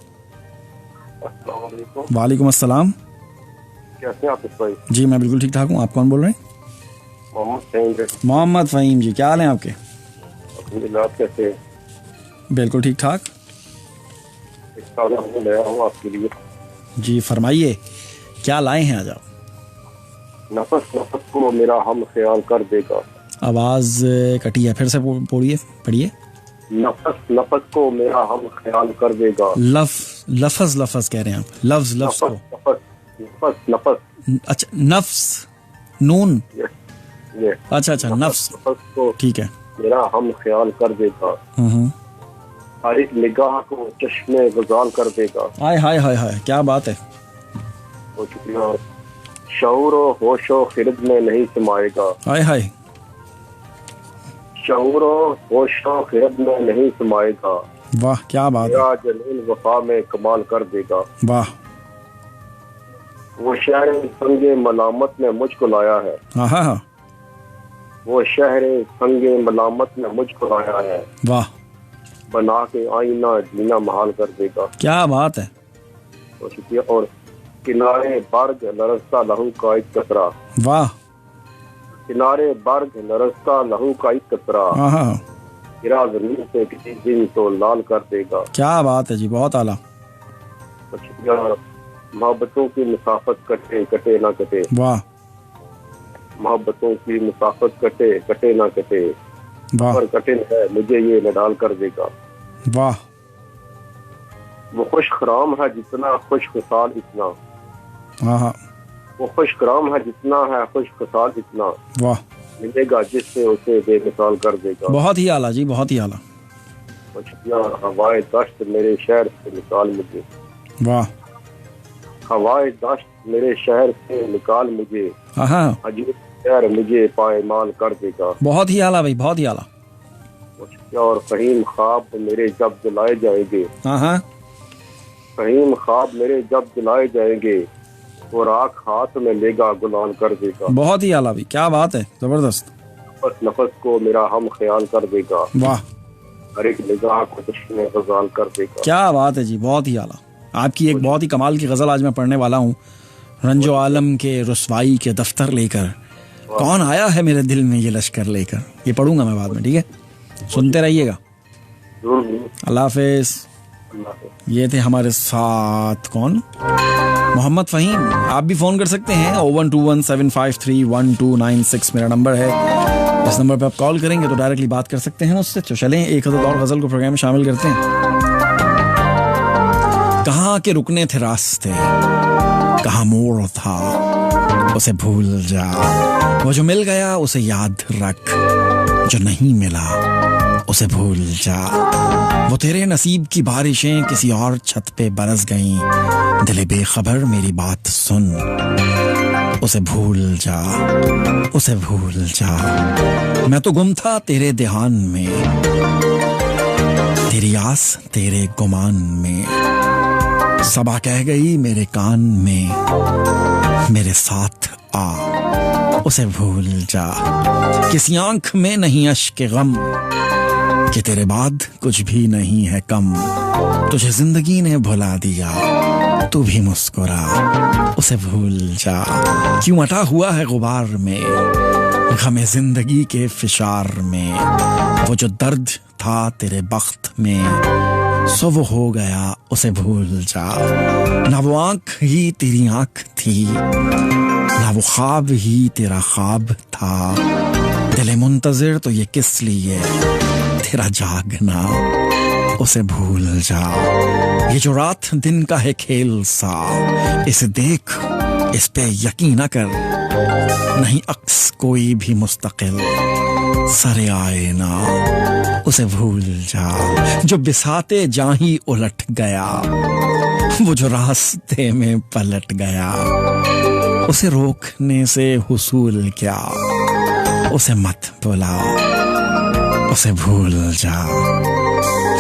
वालेकुम अस्सलाम। कैसे हैं आप भाई? जी मैं बिल्कुल ठीक ठाक हूँ। आप कौन बोल रहे हैं? मोहम्मद फ़हीम जी, क्या हाल है आपके? कैसे? बिल्कुल ठीक ठाक। लाया हूँ आपके लिए। जी फरमाइए, क्या लाए हैं आज आप? नफस नफस को मेरा हम ख्याल कर देगा। आवाज कटी है, फिर से पढ़िए। नफस नफस को मेरा हम ख्याल कर देगा। लफ्ज कह रहे हैं आप? लफ्ज को नफस। अच्छा, नफ्स, नून। अच्छा, नफ्स को ठीक है, मेरा हम ख्याल कर देगा। हर एक निगाह को चश्मे गुजाल कर देगा। हाय हाय हाय हाय, क्या बात है। शऊर व होशो खिरद में नहीं समाएगा। हाय हाय। शऊर व होशो खिरद में नहीं समाएगा। वाह, क्या बात है। जलील वफा में कमाल कर देगा। वाह। वो शहर संगे मलामत में मुझको लाया है। हाँ। वो शहर संगे मलामत में मुझको लाया है। वाह। बना के आईना जीना महाल कर देगा। क्या बात है। तो शुक्रिया। और किनारे बर्ग लरसता लहू का एक कतरा। वाह। किनारे बर्ग लरसता लहू का एक कतरा। हाँ। गिरा जमीन से किसी दिन तो लाल कर देगा। क्या बात है जी, बहुत आला। तो शुक्रिया। मोहब्बतों की मुसाफत कटे कटे ना कटे। वाह। मोहब्बतों की मुसाफत कटे कटे ना कटे। वाह। पर कठिन है मुझे ये नडाल कर देगा। वाह। वो खुश खराम है जितना खुश खुशाल इतना। हाँ। वो खुश खराम है जितना है खुश खुशाल इतना। वाह। मिलेगा जिससे उसे बेमिसाल कर देगा। बहुत ही आला जी, बहुत ही आला। हवाए दश्त मेरे शहर से निकाल मुझे। वाह। हवाए दश्त मेरे शहर से निकाल मुझे। हाँ। अजीब शहर मुझे पायमाल कर देगा। बहुत ही आला भाई, बहुत ही आला। और फहीम ख्वाब मेरे जब दिलाए जाएंगे। हाँ। फहीम ख्वाब मेरे जब दिलाए जाएंगे वो राख हाथ में लेगा गुलाल कर देगा। बहुत ही आला भाई, क्या बात है, जबरदस्त। बस नफस को मेरा हम ख्याल कर देगा। वाह। हर एक निगाह को चश्मे गुजाल कर देगा। क्या बात है जी, बहुत ही आला। आपकी एक बहुत ही कमाल की गज़ल आज मैं पढ़ने वाला हूँ। रंजो आलम के रुसवाई के दफ्तर लेकर कौन आया है मेरे दिल में ये लश्कर लेकर। ये पढ़ूंगा मैं बाद में, ठीक है? सुनते रहिएगा। अल्लाह हाफिज़। ये थे हमारे साथ कौन? मोहम्मद फ़हीम। आप भी फ़ोन कर सकते हैं 01217531296 मेरा नंबर है। इस नंबर पे आप कॉल करेंगे तो डायरेक्टली बात कर सकते हैं मुझसे। तो चलें एक और गज़ल को प्रोग्राम में शामिल करते हैं। कहाँ के रुकने थे रास्ते, कहाँ मोड़ था, उसे भूल जा। वो जो मिल गया उसे याद रख, जो नहीं मिला उसे भूल जा। वो तेरे नसीब की बारिशें किसी और छत पे बरस गईं, दिले बेखबर मेरी बात सुन, उसे भूल जा, उसे भूल जा। मैं तो गुम था तेरे ध्यान में, तेरी आस तेरे गुमान में। सबा कह गई मेरे कान में, मेरे साथ आ, उसे भूल जा। किसी आंख में नहीं अश्क गम, कि तेरे बाद कुछ भी नहीं है कम। तुझे जिंदगी ने भुला दिया, तू भी मुस्कुरा, उसे भूल जा। क्यों अटा हुआ है गुबार में, गमे जिंदगी के फिशार में। वो जो दर्द था तेरे बख्त में, सो वो हो गया, उसे भूल जा। ना वो आंख ही तेरी आंख थी, ना वो ख्वाब ही तेरा ख्वाब था। दिले मुंतजिर तो ये किस लिए, तेरा जागना, उसे भूल जा। ये जो रात दिन का है खेल सा, इसे देख, इस पे यकीन न कर। नहीं अक्स कोई भी मुस्तकिल, सरे आए ना, उसे भूल जा। जो बिसाते जाही उलट गया, वो जो रास्ते में पलट गया। उसे रोकने से हुसूल क्या, उसे मत बुला, उसे भूल जा।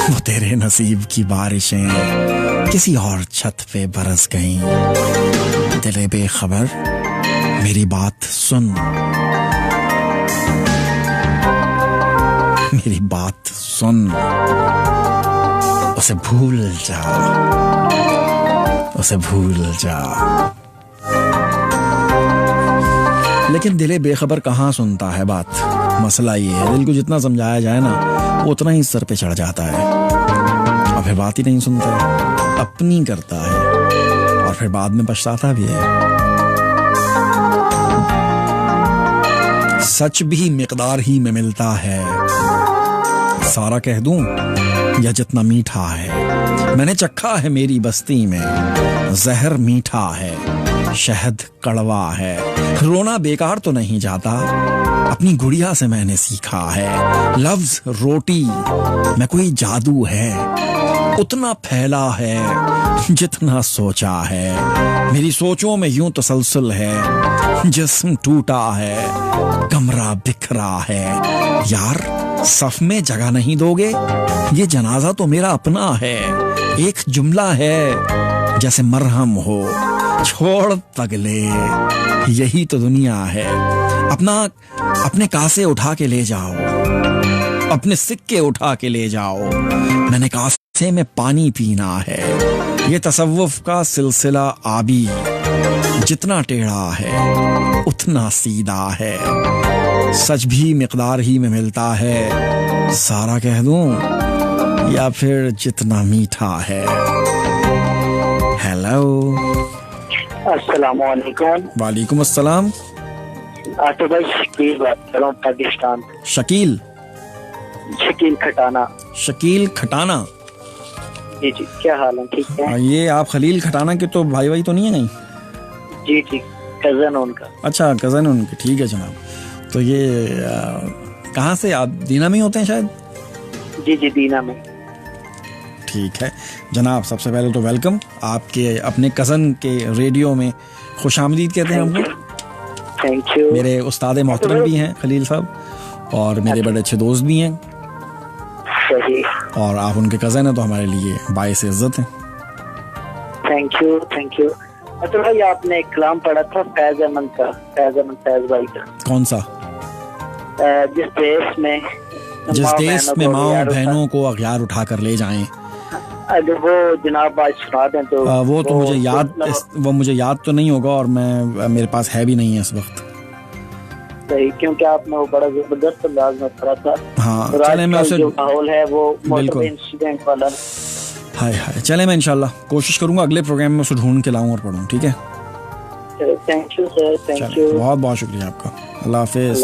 वो तेरे नसीब की बारिशें किसी और छत पे बरस गईं, दिले बेखबर मेरी बात सुन, मेरी बात सुन, उसे भूल जा, उसे भूल जा। लेकिन दिले बेखबर कहाँ सुनता है बात। मसला ये है, दिल को जितना समझाया जाए ना, वो उतना ही सर पे चढ़ जाता है और फिर बात ही नहीं सुनता है, अपनी करता है और फिर बाद में पछताता भी है। सच भी मिकदार ही में मिलता है, सारा कह दूं या जितना मीठा है। मैंने चखा है मेरी बस्ती में, जहर मीठा है, शहद कड़वा है। रोना बेकार तो नहीं जाता, अपनी गुड़िया से मैंने सीखा है। लफ्ज रोटी में कोई जादू है, उतना फैला है जितना सोचा है। मेरी सोचों में यूं तसलसल है, जिस्म टूटा है, कमरा बिखरा है। यार सफ में जगह नहीं दोगे, ये जनाजा तो मेरा अपना है। एक जुमला है जैसे मरहम हो, छोड़ पगले यही तो दुनिया है। अपने कासे उठा के ले जाओ, अपने सिक्के उठा के ले जाओ। मैंने कासे में पानी पीना है। ये तसव्वुफ का सिलसिला आबी, जितना टेढ़ा है उतना सीधा है। सच भी मिकदार ही में मिलता है, सारा कह दूं या फिर जितना मीठा है। हेलो, अस्सलामुअलैकुम। वालेकुम अस्सलाम। आतो भाई शकील बात कर रहा हूँ, पाकिस्तान। शकील खटाना। शकील खटाना। जी जी, क्या हाल है? ठीक है। ये आप खलील खटाना के तो भाई तो नहीं है? नहीं जी जी, कजन उनका। अच्छा, कजन उनके, ठीक है जनाब। तो ये कहाँ से आप? दीना में होते हैं शायद? जी जी, दीना में। ठीक है जनाब, सबसे पहले तो वेलकम आपके अपने कज़न के रेडियो में, खुशामदीद कहते हैं हमको। Thank you. मेरे उस्ताद मोहतरम भी हैं खलील साहब, और मेरे बड़े अच्छे दोस्त भी हैं। सही। और आप उनके कज़न हैं तो हमारे लिए बाइस इज्जत हैं। Thank you thank you. तो भाई आपने एक कलाम पढ़ा था फैज अहमद का, फैज भाई का। कौन सा? जिस देश में माँ बहनों को अगयार उठा कर ले जाएं। अगर वो जनाब आज सुना दें तो वो तो मुझे याद तो नहीं होगा, और मेरे पास है भी नहीं है इस वक्त। सही, क्योंकि आपने वो बड़ा जबरदस्त अंदाज में पढ़ा था। हाँ, चले मैं उसे, जो माहौल है वो बिल्कुल इंसिडेंट वाला। हाय चले मैं इंशाल्लाह कोशिश करूंगा अगले प्रोग्राम में उसे ढूंढ के लाऊं और पढ़ूं। ठीक है, thank you sir, thank you, बहुत बहुत शुक्रिया आपका। अल्लाह हाफिज।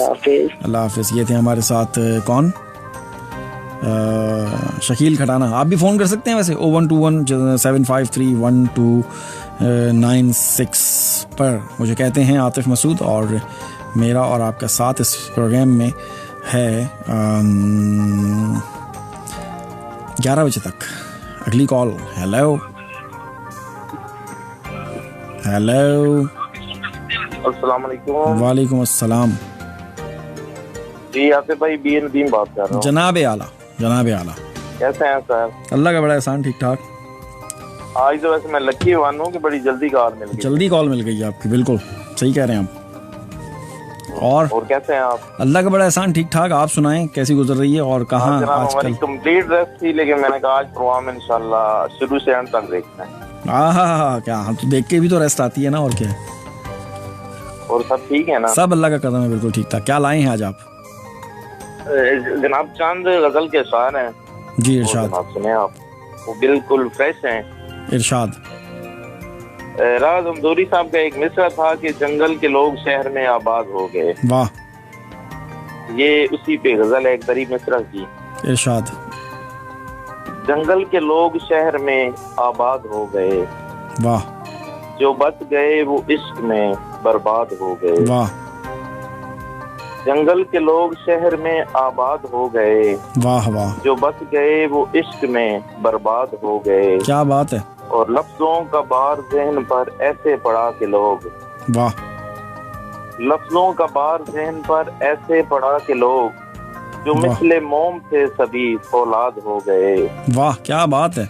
अल्लाह हाफिज। ये थे हमारे साथ कौन, शकील खटाना। आप भी फ़ोन कर सकते हैं वैसे 0121753196 पर। मुझे कहते हैं आतिफ मसूद, और मेरा और आपका साथ इस प्रोग्राम में है 11 बजे तक। अगली कॉल। हेलो अस्सलाम वालेकुम। वालेकुम अस्सलाम जी, आसिफ भाई बी नदीम बात कर रहा हूँ। जनाब आला कैसे हैं सर? अल्लाह का बड़ा एहसान, ठीक ठाक। आज तो वैसे मैं लकी वन हूँ कि बड़ी जल्दी कॉल मिल गई आपकी। बिल्कुल सही कह रहे हैं आप। और कैसे हैं आप? अल्लाह का बड़ा एहसान, ठीक ठाक। आप सुनाएं कैसी गुजर रही है और कहाँ आजकल? कंप्लीट रेस्ट थी, लेकिन मैंने कहा आज प्रोग्राम इंशाल्लाह शुरू से एंड तक देखना है। क्या, हम तो देख के भी तो रेस्ट आती है ना, और क्या। और सब ठीक है ना? सब अल्लाह का करम है, बिल्कुल ठीक ठाक। क्या लाए हैं आज आप? जनाब चंद गजल के शायर हैं जी, इरशाद। आप सुने आप, वो बिल्कुल फ्रेश हैं। इरशाद। राज अमदूरी साहब का एक मिसरा था कि जंगल के लोग शहर में आबाद हो गए। वाह, ये उसी पे गजल है, एक बड़ी मिसरा की। इरशाद। जंगल के लोग शहर में आबाद हो गए, वाह। जो बच गए वो इश्क में बर्बाद हो गए। वाह। जंगल के लोग शहर में आबाद हो गए, वाह वाह। जो बच गए वो इश्क में बर्बाद हो गए। क्या बात है। और लफ्जों का बार ज़हन पर ऐसे पड़ा के लोग, वाह। लफ्जों का बार ज़हन पर ऐसे पड़ा के लोग, जो मिसले मोम थे सभी फौलाद हो गए। वाह, क्या बात है।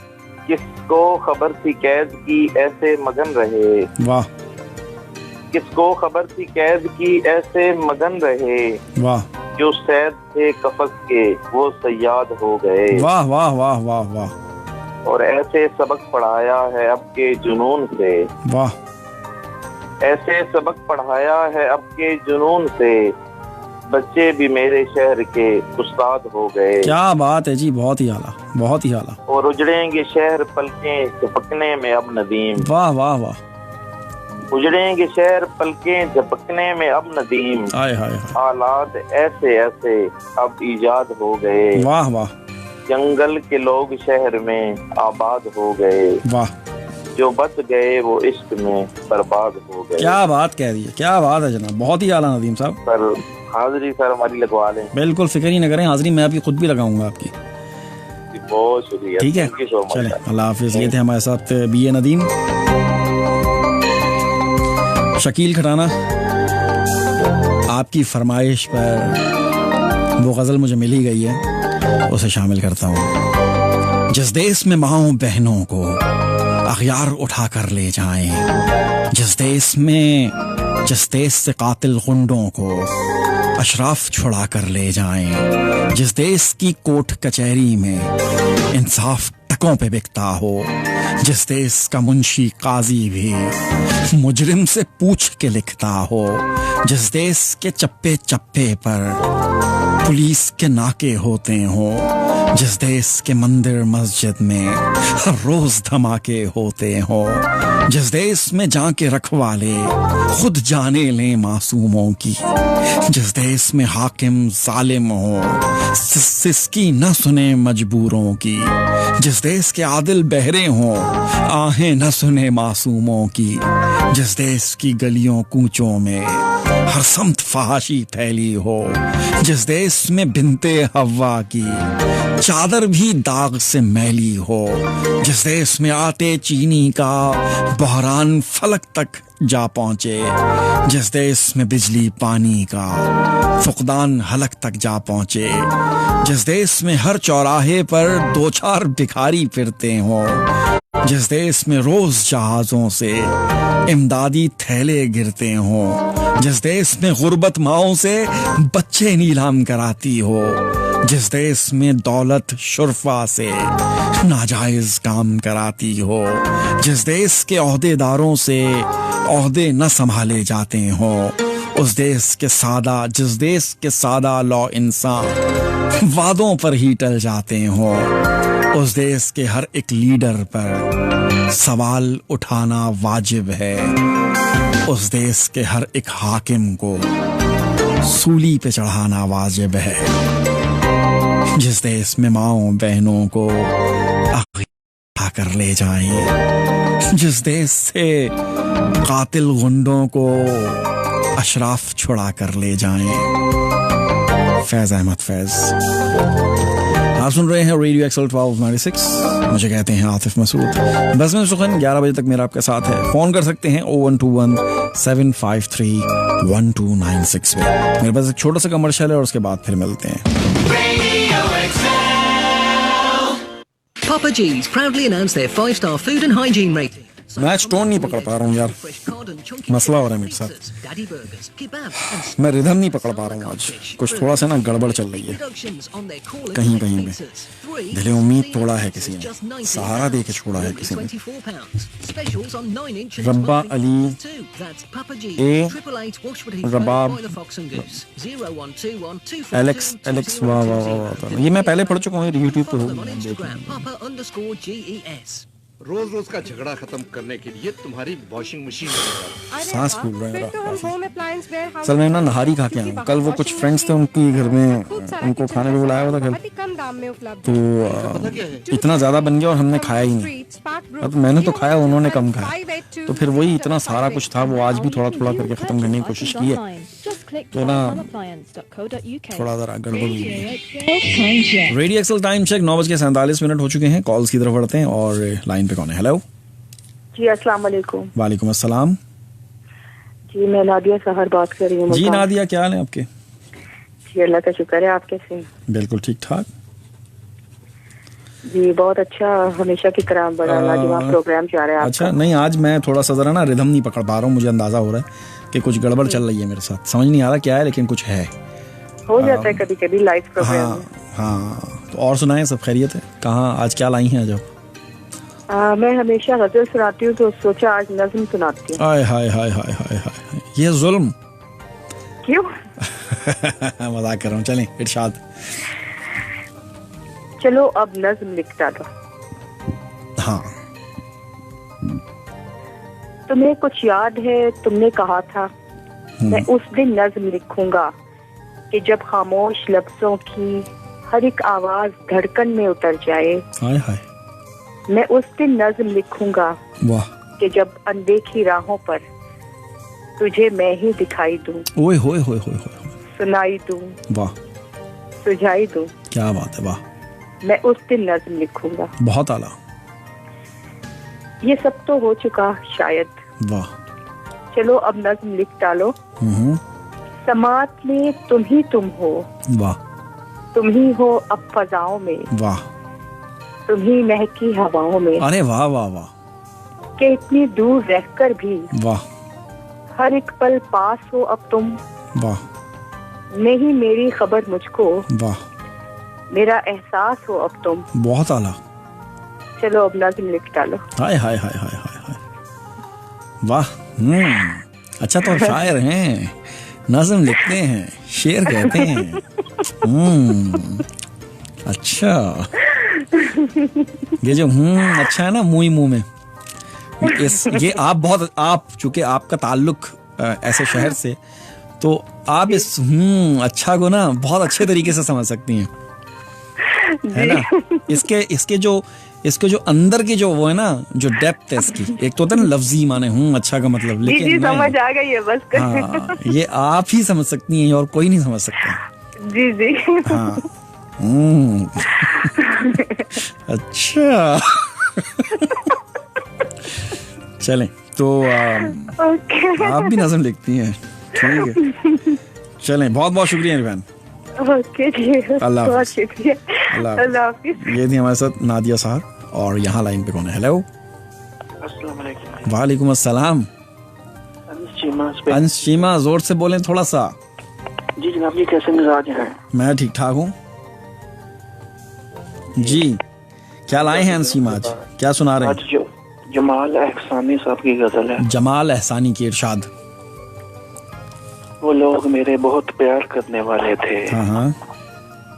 किसको खबर थी कैद की ऐसे मगन रहे। वाह। किसको खबर थी कैद की ऐसे मगन रहे। वाह। जो सैद थे कफस के वो सयाद हो गए। वाह वाह वाह वाह वाह। और ऐसे सबक पढ़ाया है अब के जुनून से। वाह। ऐसे सबक पढ़ाया है अब के जुनून से, बच्चे भी मेरे शहर के उस्ताद हो गए। क्या बात है जी, बहुत ही आला, बहुत ही आला। और उजड़ेंगे शहर पलकें झपकने में अब नदीम। वाह वाह वाह। उजड़ेंगे शहर पलकें झपकने में अब नदीम। हाय हाय। हालात ऐसे ऐसे अब इजाद हो गए। वाह वाह। जंगल के लोग शहर में आबाद हो गए। वाह। जो बच गए वो इश्क में बर्बाद हो गए। क्या बात कह रही है, क्या बात है जनाब, बहुत ही आला नदीम साहब। सर हाजिरी सर हमारी लगवा लें। बिल्कुल फिक्र ही न करें, हाजिरी मैं अभी खुद भी लगाऊंगा आपकी। बहुत शुक्रिया। ठीक है, चले अल्लाह हाफिज। ये थे हमारे साथ बी नदीम। शकील खटाना, आपकी फरमाइश पर वो गजल मुझे मिल ही गई है, उसे शामिल करता हूँ। जिस देश में माओ बहनों को अखियार उठा कर ले जाएं, जिस देश से कातिल गुंडों को अशराफ छुड़ा कर ले जाएं, जिस देश की कोर्ट कचहरी में इंसाफ टकों पे बिकता हो, जिस देश का मुंशी काजी भी मुजरिम से पूछ के लिखता हो, जिस देश के चप्पे चप्पे पर पुलिस के नाके होते हो, जिस देश के मंदिर मस्जिद में हर रोज धमाके होते हो, जिस देश में जाके रखवाले खुद जाने लें मासूमों की, जिस देश में हाकिम जालिम हो सिसकी न सुने मजबूरों की, जिस देश के आदिल बहरे हों आहें न सुने मासूमों की, जिस देश की गलियों कूचों में हर समत फहाशी फैली हो, जिस देश में बिनते हवा की चादर भी दाग से मैली हो, जिस देश में आटे चीनी का बहरान फलक तक जा पहुंचे, जिस देश में बिजली पानी का फुकदान हलक तक जा पहुंचे, जिस देश में हर चौराहे पर दो चार भिखारी फिरते हों, जिस देश में रोज जहाजों से इमदादी थैले गिरते हों, जिस देश में गुर्बत माओं से बच्चे नीलाम कराती हो, जिस देश में दौलत शुरफा से नाजायज काम कराती हो, जिस देश के ओहदेदारों से ओहदे न संभाले जाते हो, जिस देश के सादा लॉ इंसान वादों पर ही टल जाते हो, उस देश के हर एक लीडर पर सवाल उठाना वाजिब है, उस देश के हर एक हाकिम को सूली पे चढ़ाना वाजिब है, जिस देश में माओ बहनों को अगवा कर ले जाएं, जिस देश से कातिल गुंडों को अशराफ छुड़ा कर ले जाएं। फैज अहमद फैज। आप सुन रहे हैं रेडियो एक्सल 1296। मुझे कहते हैं आतिफ मसूद। बस में सुखन 11 बजे तक मेरा आपके साथ है। फोन कर सकते हैं 0121-753-1296 पे। मेरे पास एक छोटा सा कमर्शियल है और उसके बाद फिर मिलते हैं। Papa G's proudly announce their 5-star food and hygiene rating. Match tone नहीं पकड़ पा रहा हूँ यार, मसला हो रहा है मेरे साथ। मैं रिदम नहीं पकड़ पा रहा हूँ आज, कुछ थोड़ा सा ना गड़बड़ चल रही है कहीं कहीं पे। दिले उम्मीद तोड़ा है किसी ने, सहारा दे के छोड़ा है किसी ने। रब्बा अली ए रबाब एलेक्स वाह वाह वाह, ये मैं पहले पढ़ चुका हूँ यूट्यूब पे। रोज रोज का झगड़ा खत्म करने के लिए तुम्हारी वॉशिंग मशीन सांस फूल रहा है। असल में ना नहारी खा के आया। कल वो कुछ फ्रेंड्स थे उनकी घर में, उनको खाने पे बुलाया हुआ था कल, तो इतना ज्यादा बन गया और हमने खाया ही नहीं। अब मैंने तो खाया, उन्होंने कम खाया, तो फिर वही इतना सारा कुछ था, वो आज भी थोड़ा थोड़ा करके खत्म करने की कोशिश की है, तो ना थोड़ा जरा गड़बड़ हुई है। रेडियो एक्सल टाइम चेक 9:47 हो चुके हैं। कॉल्स की तरफ बढ़ते हैं और लाइन पे कौन है? हेलो जी, अस्सलाम वालेकुम। वालेकुम अस्सलाम जी, मैं नादिया सहर बात कर रही हूँ। जी नादिया, क्या हाल है आपके? जी अल्लाह का शुक्र है, आप कैसे हैं? बिल्कुल ठीक ठाक जी, बहुत अच्छा, हमेशा की तरह बड़ा लाजवाब प्रोग्राम जा रहा है। अच्छा, नहीं आज मैं थोड़ा सा जरा ना रिदम नहीं पकड़ पा रहा हूँ, मुझे अंदाजा हो रहा है कि कुछ गड़बड़ चल रही है मेरे साथ, समझ नहीं आ रहा क्या है, लेकिन कुछ है, हो जाता है कभी कभी लाइव प्रोग्राम में। हाँ, तो और सुनाएं, सब खैरियत है? कहाँ आज क्या लाई हैं? आज मैं हमेशा गजल सुनाती हूँ, तो सोचा आज नज़्म सुनाती हूँ। हाय हाय हाय हाय हाय हाय, ये जुल्म क्यों? मजाक कर रहा हूँ, चलें इरशाद। चलो अब नज़्म लिखता दो। हाँ। तुम्हें कुछ याद है, तुमने कहा था मैं उस दिन नज़्म लिखूंगा कि जब खामोश लफ्जों की हर एक आवाज धड़कन में उतर जाए। हाय हाय। मैं उस दिन नज़्म लिखूंगा कि जब अनदेखी राहों पर तुझे मैं ही दिखाई दूं। ओए होए होए होए होए, सुनाई दूं, वाह, सुझाई दूं। क्या बात है, वाह। मैं उस दिन नज़्म लिखूंगा। बहुत आला। ये सब तो हो चुका शायद, वाह। चलो अब नज़्म लिख डालो। समात में तुम ही तुम हो, वाह। तुम ही हो अब फजाओं में, वाह। तुम ही महकी हवाओं में। अरे वाह वाह वाह। कि इतनी दूर रहकर भी वाह, हर एक पल पास हो अब तुम। वाह। नहीं मेरी खबर मुझको, वाह। मेरा एहसास हो अब तुम। बहुत आला। चलो अब नज़्म लिख डालो। हाय हाय हाय हाय हाय हाय, वाह। अच्छा, तो शायर हैं, नज़्म लिखते हैं, शेर कहते हैं। अच्छा, ये जो अच्छा है ना, मुंह मुंह में ये आप चूंकि आपका ताल्लुक ऐसे शहर से, तो आप इस अच्छा को ना बहुत अच्छे तरीके से समझ सकती हैं, है ना। इसके जो अंदर की जो वो है ना, जो डेप्थ है इसकी, एक तो होता है ना लफ्जी माने अच्छा का मतलब, लेकिन जी समझ आ गई है बस। हाँ, ये आप ही समझ सकती हैं और कोई नहीं समझ सकता। जी जी। हाँ। अच्छा। चलें तो आप भी नज़्म लिखती हैं, ठीक है। चलें, बहुत बहुत शुक्रिया इरफान। ओके जी, बहुत शुक्रिया, अल्लाह हाफिज़। ये थी हमारे साथ नादिया साहब। और यहाँ लाइन पे कौन है? हेलो, अस्सलाम वालेकुम। वालेकुम अस्सलाम। अंश चीमा, जोर से बोलें थोड़ा सा। जी जनाब, ये कैसे मिजाज हैं? मैं ठीक ठाक हूँ। जी, क्या लाए हैं नसीम आज, क्या सुना रहे हैं? आज जमाल एहसानी साहब की गजल है। जमाल एहसानी की इरशाद। वो लोग मेरे बहुत प्यार करने वाले थे, हाँ,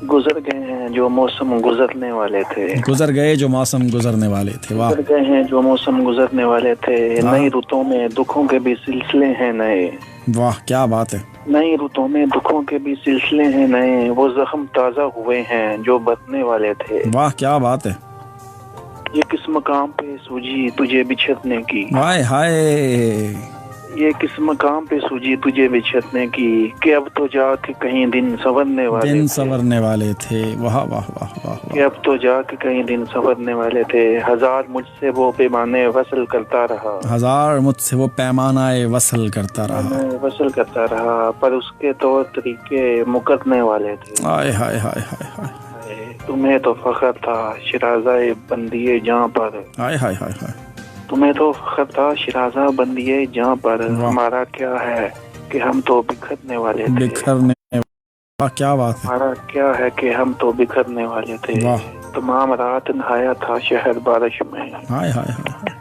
गुजर गए हैं जो मौसम गुजरने वाले थे। गुजर गए जो मौसम गुजरने वाले थे। वाह। गुजर गए हैं जो मौसम गुजरने वाले थे। नई रुतों में दुखों के भी सिलसिले हैं नए। वाह, क्या बात है। नई रुतों में दुखों के भी सिलसिले हैं नए। वो जख्म ताजा हुए हैं जो बदने वाले थे। वाह, क्या बात है। ये किस मकाम पे सूझी तुझे बिछड़ने की। हाय हाय। ये किस मकाम पे सूझी तुझे बिछड़ने की कि अब तो जाके कहीं दिन संवरने वाले थे। वाह वाह वाह वाह। कि अब तो जाके कहीं दिन संवरने वाले थे। हजार मुझसे वो पैमाने वसल करता रहा। हजार मुझसे वो पैमाना वसल करता रहा। पर उसके तौर तरीके मुकरने वाले थे। हाय हाय हाय हाय हाय। तुम्हें तो फख्र था शिराज़ाए बंदिए जहाँ पर। हाय हाय हाय हाय। तुम्हें तो फख्र था शिराज़ा बंदिए जहाँ पर। हमारा क्या है कि हम तो बिखरने वाले थे। क्या बात है। हमारा क्या है कि हम तो बिखरने वाले थे। तमाम रात नहाया था शहर बारिश में। हाय हाय हाय।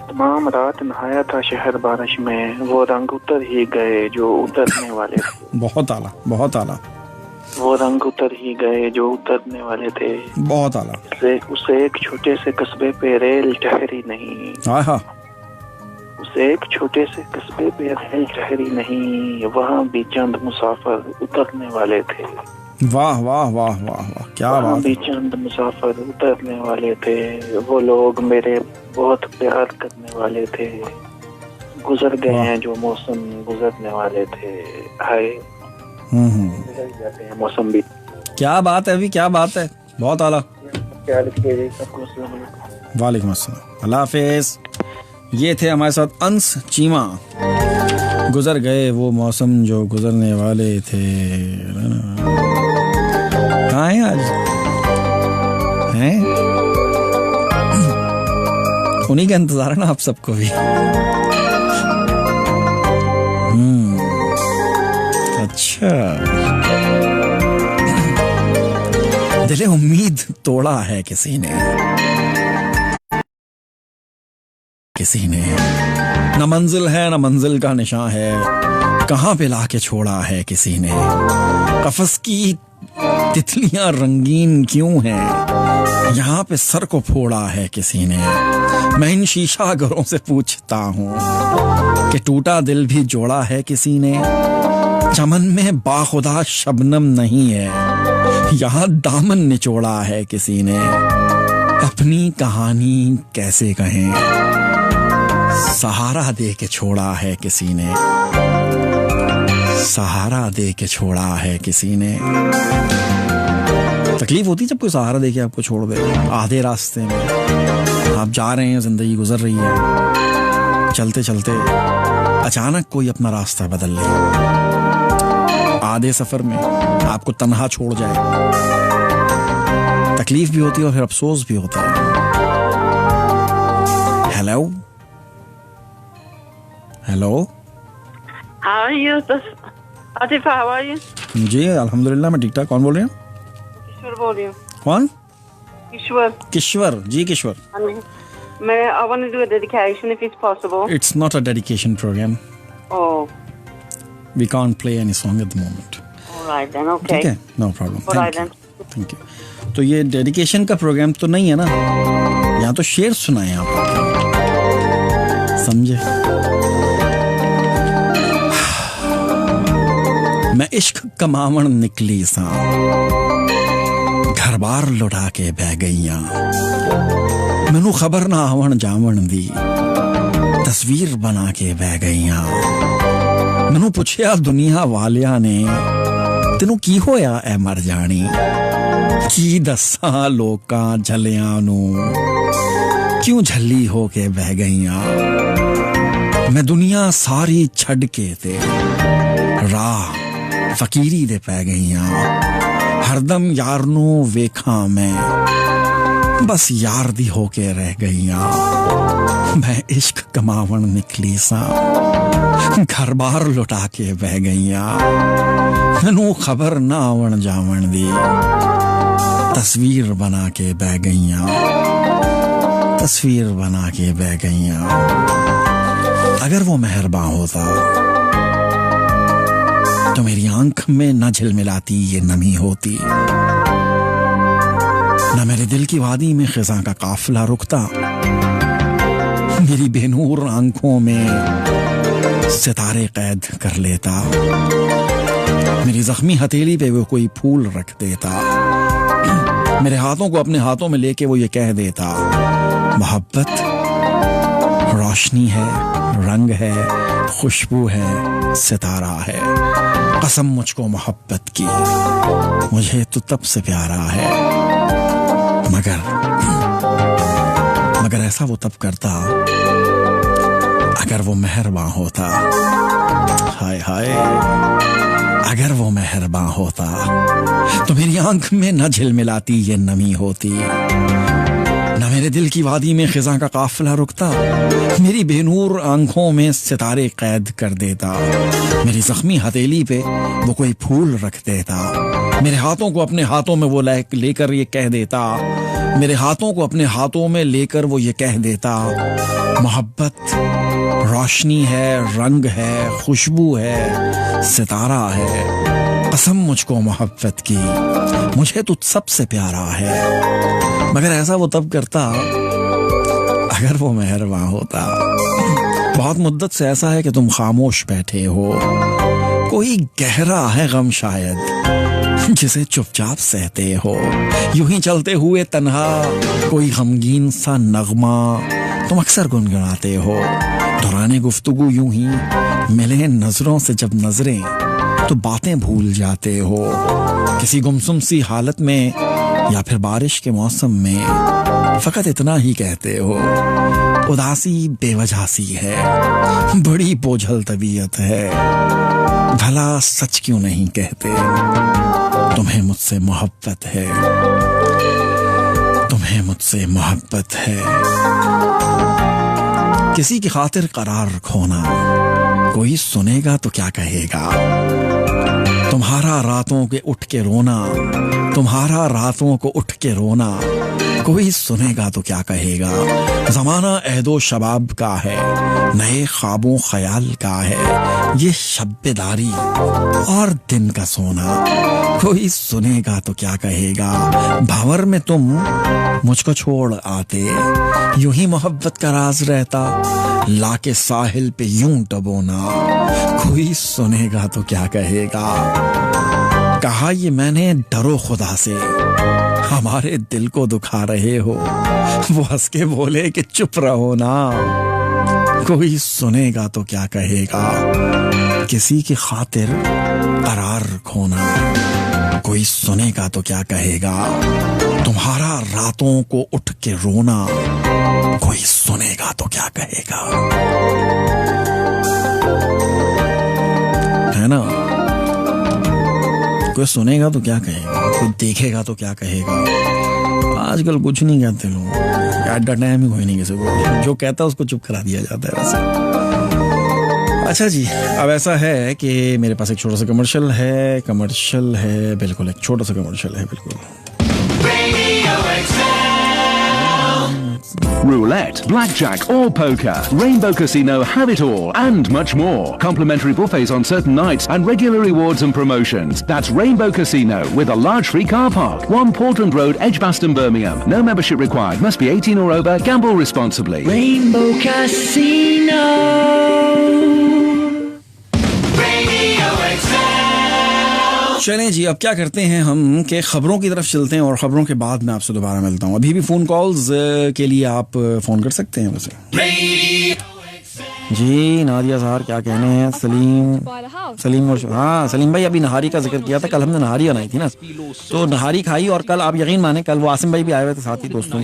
तमाम रात नहाया था शहर बारिश में। वो रंग उतर ही गए जो उतरने वाले थे। बहुत आला, बहुत आला। वो रंग उतर ही गए जो उतरने वाले थे। बहुत आला। उसे एक छोटे से कस्बे पे रेल ठहरी नहीं। हाँ। उसे एक छोटे से कस्बे पे रेल ठहरी नहीं। वहाँ भी चंद मुसाफिर उतरने वाले थे। वाह वाह वाह वाह वाह, क्या बात। वहाँ भी चंद मुसाफिर उतरने वाले थे। वो लोग मेरे बहुत प्यार करने वाले थे। गुजर गए हैं जो मौसम गुजरने वाले थे। हाय जाते हैं मौसम भी। क्या बात है अभी, क्या बात है। बहुत आला। वालेकुम अस्सलाम, अल्लाह हाफिज। ये थे हमारे साथ अंस चीमा। गुजर गए वो मौसम जो गुजरने वाले थे। कहाँ हैं आज? हैं? उन्हीं का इंतजार है ना आप सबको भी। अच्छा, दिले उम्मीद तोड़ा है किसी ने न मंजिल है न मंजिल का निशान है। कहाँ पे लाके छोड़ा है किसी ने। कफस की तितलियां रंगीन क्यों हैं, यहाँ पे सर को फोड़ा है किसी ने। मैं इन शीशा घरों से पूछता हूँ कि टूटा दिल भी जोड़ा है किसी ने। चमन में बाखुदा शबनम नहीं है, यहाँ दामन निचोड़ा है किसी ने। अपनी कहानी कैसे कहें, सहारा दे के छोड़ा है किसी ने। सहारा दे के छोड़ा है किसी ने। तकलीफ होती जब कोई सहारा दे के आपको छोड़ दे। आधे रास्ते में आप जा रहे हैं, जिंदगी गुजर रही है, चलते चलते अचानक कोई अपना रास्ता बदल ले। आधे सफर में आपको तन्हा छोड़ जाए। तकलीफ भी होती है और फिर अफसोस भी होता है। Hello hello, How are you? Atifa, how are you? जी अल्हम्दुलिल्लाह, मैं ठीक ठाक। कौन बोल रहे हैं? किश्वर बोल रही हूँ। कौन? किश्वर जी किश्वर। मैं I want to do a dedication if it's possible. It's not a dedication program. Oh. We can't play any song at the moment. All right then, okay. ठीक है, no problem. All right then. Thank you. तो ये डेडिकेशन का प्रोग्राम तो नहीं है ना, यहाँ तो शेर सुनाए आप, समझे? मैं इश्क कमावण निकली सा, घर बार लुटा के बह गईया। मैनू खबर ना आवन जावन दी, तस्वीर बना के बह गईया। मैनू पुछया दुनिया वालिया ने, तेनू की होया ऐ मर जानी। की दसा लोकां झलियां नू, क्यों झली हो के बह गईया। मैं दुनिया सारी छड़ के ते राह फकीरी दे पै गईया। हरदम यार नू वेखा मैं, बस यार दी होके रह गईया। मैं इश्क कमावन निकली सा, घर बार लुटा के बह गईया। मैनू खबर ना आवन जावन दी, तस्वीर बना के बह गईयां, तस्वीर बना के बह गईयां। अगर वो मेहरबान होता तो मेरी आंख में न झिलमिलाती ये नमी होती, न मेरे दिल की वादी में खिज़ां का काफिला रुकता, मेरी बेनूर आंखों में सितारे कैद कर लेता, मेरी जख्मी हथेली पे वो कोई फूल रख देता, मेरे हाथों को अपने हाथों में लेके वो ये कह देता, मोहब्बत रोशनी है, रंग है, खुशबू है, सितारा है। कसम मुझको मोहब्बत की, मुझे तो तब से प्यारा है। मगर ऐसा वो तब करता अगर वो मेहरबान होता। हाय हाय, अगर वो मेहरबान होता तो मेरी आंख में न झिलमिलाती ये नमी होती, न मेरे दिल की वादी में खिज़ां का काफिला रुकता, मेरी बेनूर आंखों में सितारे कैद कर देता, मेरी जख्मी हथेली पे वो कोई फूल रख देता, मेरे हाथों को अपने हाथों में वो लेकर ये कह देता, मेरे हाथों को अपने हाथों में लेकर वो ये कह देता, मोहब्बत रोशनी है, रंग है, खुशबू है, सितारा है। कसम मुझको मोहब्बत की, मुझे तो सबसे प्यारा है। मगर ऐसा वो तब करता अगर वो मेहरबान होता। बहुत मुद्दत से ऐसा है कि तुम खामोश बैठे हो, कोई गहरा है गम शायद जिसे चुपचाप सहते हो, यूं ही चलते हुए तन्हा कोई गमगीन सा नगमा तुम अक्सर गुनगुनाते हो। दौराने गुफ्तगू यूं ही मिले नजरों से जब नजरें तो बातें भूल जाते हो, किसी गुमसुम सी हालत में या फिर बारिश के मौसम में फकत इतना ही कहते हो, उदासी बेवजह सी है, बड़ी बोझल तबीयत है, भला सच क्यों नहीं कहते, तुम्हें मुझसे मोहब्बत है, तुम्हें मुझसे मोहब्बत है। किसी की खातिर करार खोना कोई सुनेगा तो क्या कहेगा, तुम्हारा रातों के उठ के रोना, तुम्हारा रातों को उठ के रोना कोई सुनेगा तो क्या कहेगा। जमाना अहदो शबाब का है, नए ख्वाबों ख्याल का है, ये शब्बेदारी और दिन का सोना कोई सुनेगा तो क्या कहेगा। भावर में तुम मुझको छोड़ आते, यूं ही मोहब्बत का राज रहता, लाके साहिल पे यूं डबोना कोई सुनेगा तो क्या कहेगा। कहा ये मैंने डरो खुदा से, हमारे दिल को दुखा रहे हो, वो हंस के बोले कि चुप रहो ना, कोई सुनेगा तो क्या कहेगा। किसी की खातिर करार खोना कोई सुनेगा तो क्या कहेगा, तुम्हारा रातों को उठ के रोना कोई सुनेगा तो क्या कहेगा। है ना, कोई सुनेगा तो क्या कहेगा, कोई देखेगा तो क्या कहेगा। आजकल कुछ नहीं कहते लोग, एट द टाइम ही कोई नहीं किसी को, जो कहता है उसको चुप करा दिया जाता है वैसे। अच्छा जी, अब ऐसा है कि मेरे पास एक छोटा सा कमर्शियल है, बिल्कुल एक छोटा सा कमर्शियल है, बिल्कुल। Roulette, blackjack or poker, Rainbow Casino have it all and much more. Complimentary buffets on certain nights and regular rewards and promotions. That's Rainbow Casino with a large free car park. 1 Portland Road, Edgbaston, Birmingham. No membership required. Must be 18 or over. Gamble responsibly. Rainbow Casino. चलें जी, अब क्या करते हैं हम कि खबरों की तरफ चलते हैं और खबरों के बाद मैं आपसे दोबारा मिलता हूँ। अभी भी फ़ोन कॉल्स के लिए आप फ़ोन कर सकते हैं वैसे। जी नादिया साहब क्या कहने हैं। सलीम और हाँ सलीम भाई, अभी नहारी का जिक्र किया था, कल हमने नहारी बनाई थी ना, तो नहारी खाई और कल आप यकीन माने कल वो आसिम भाई भी आए हुए थे साथ ही दोस्तों,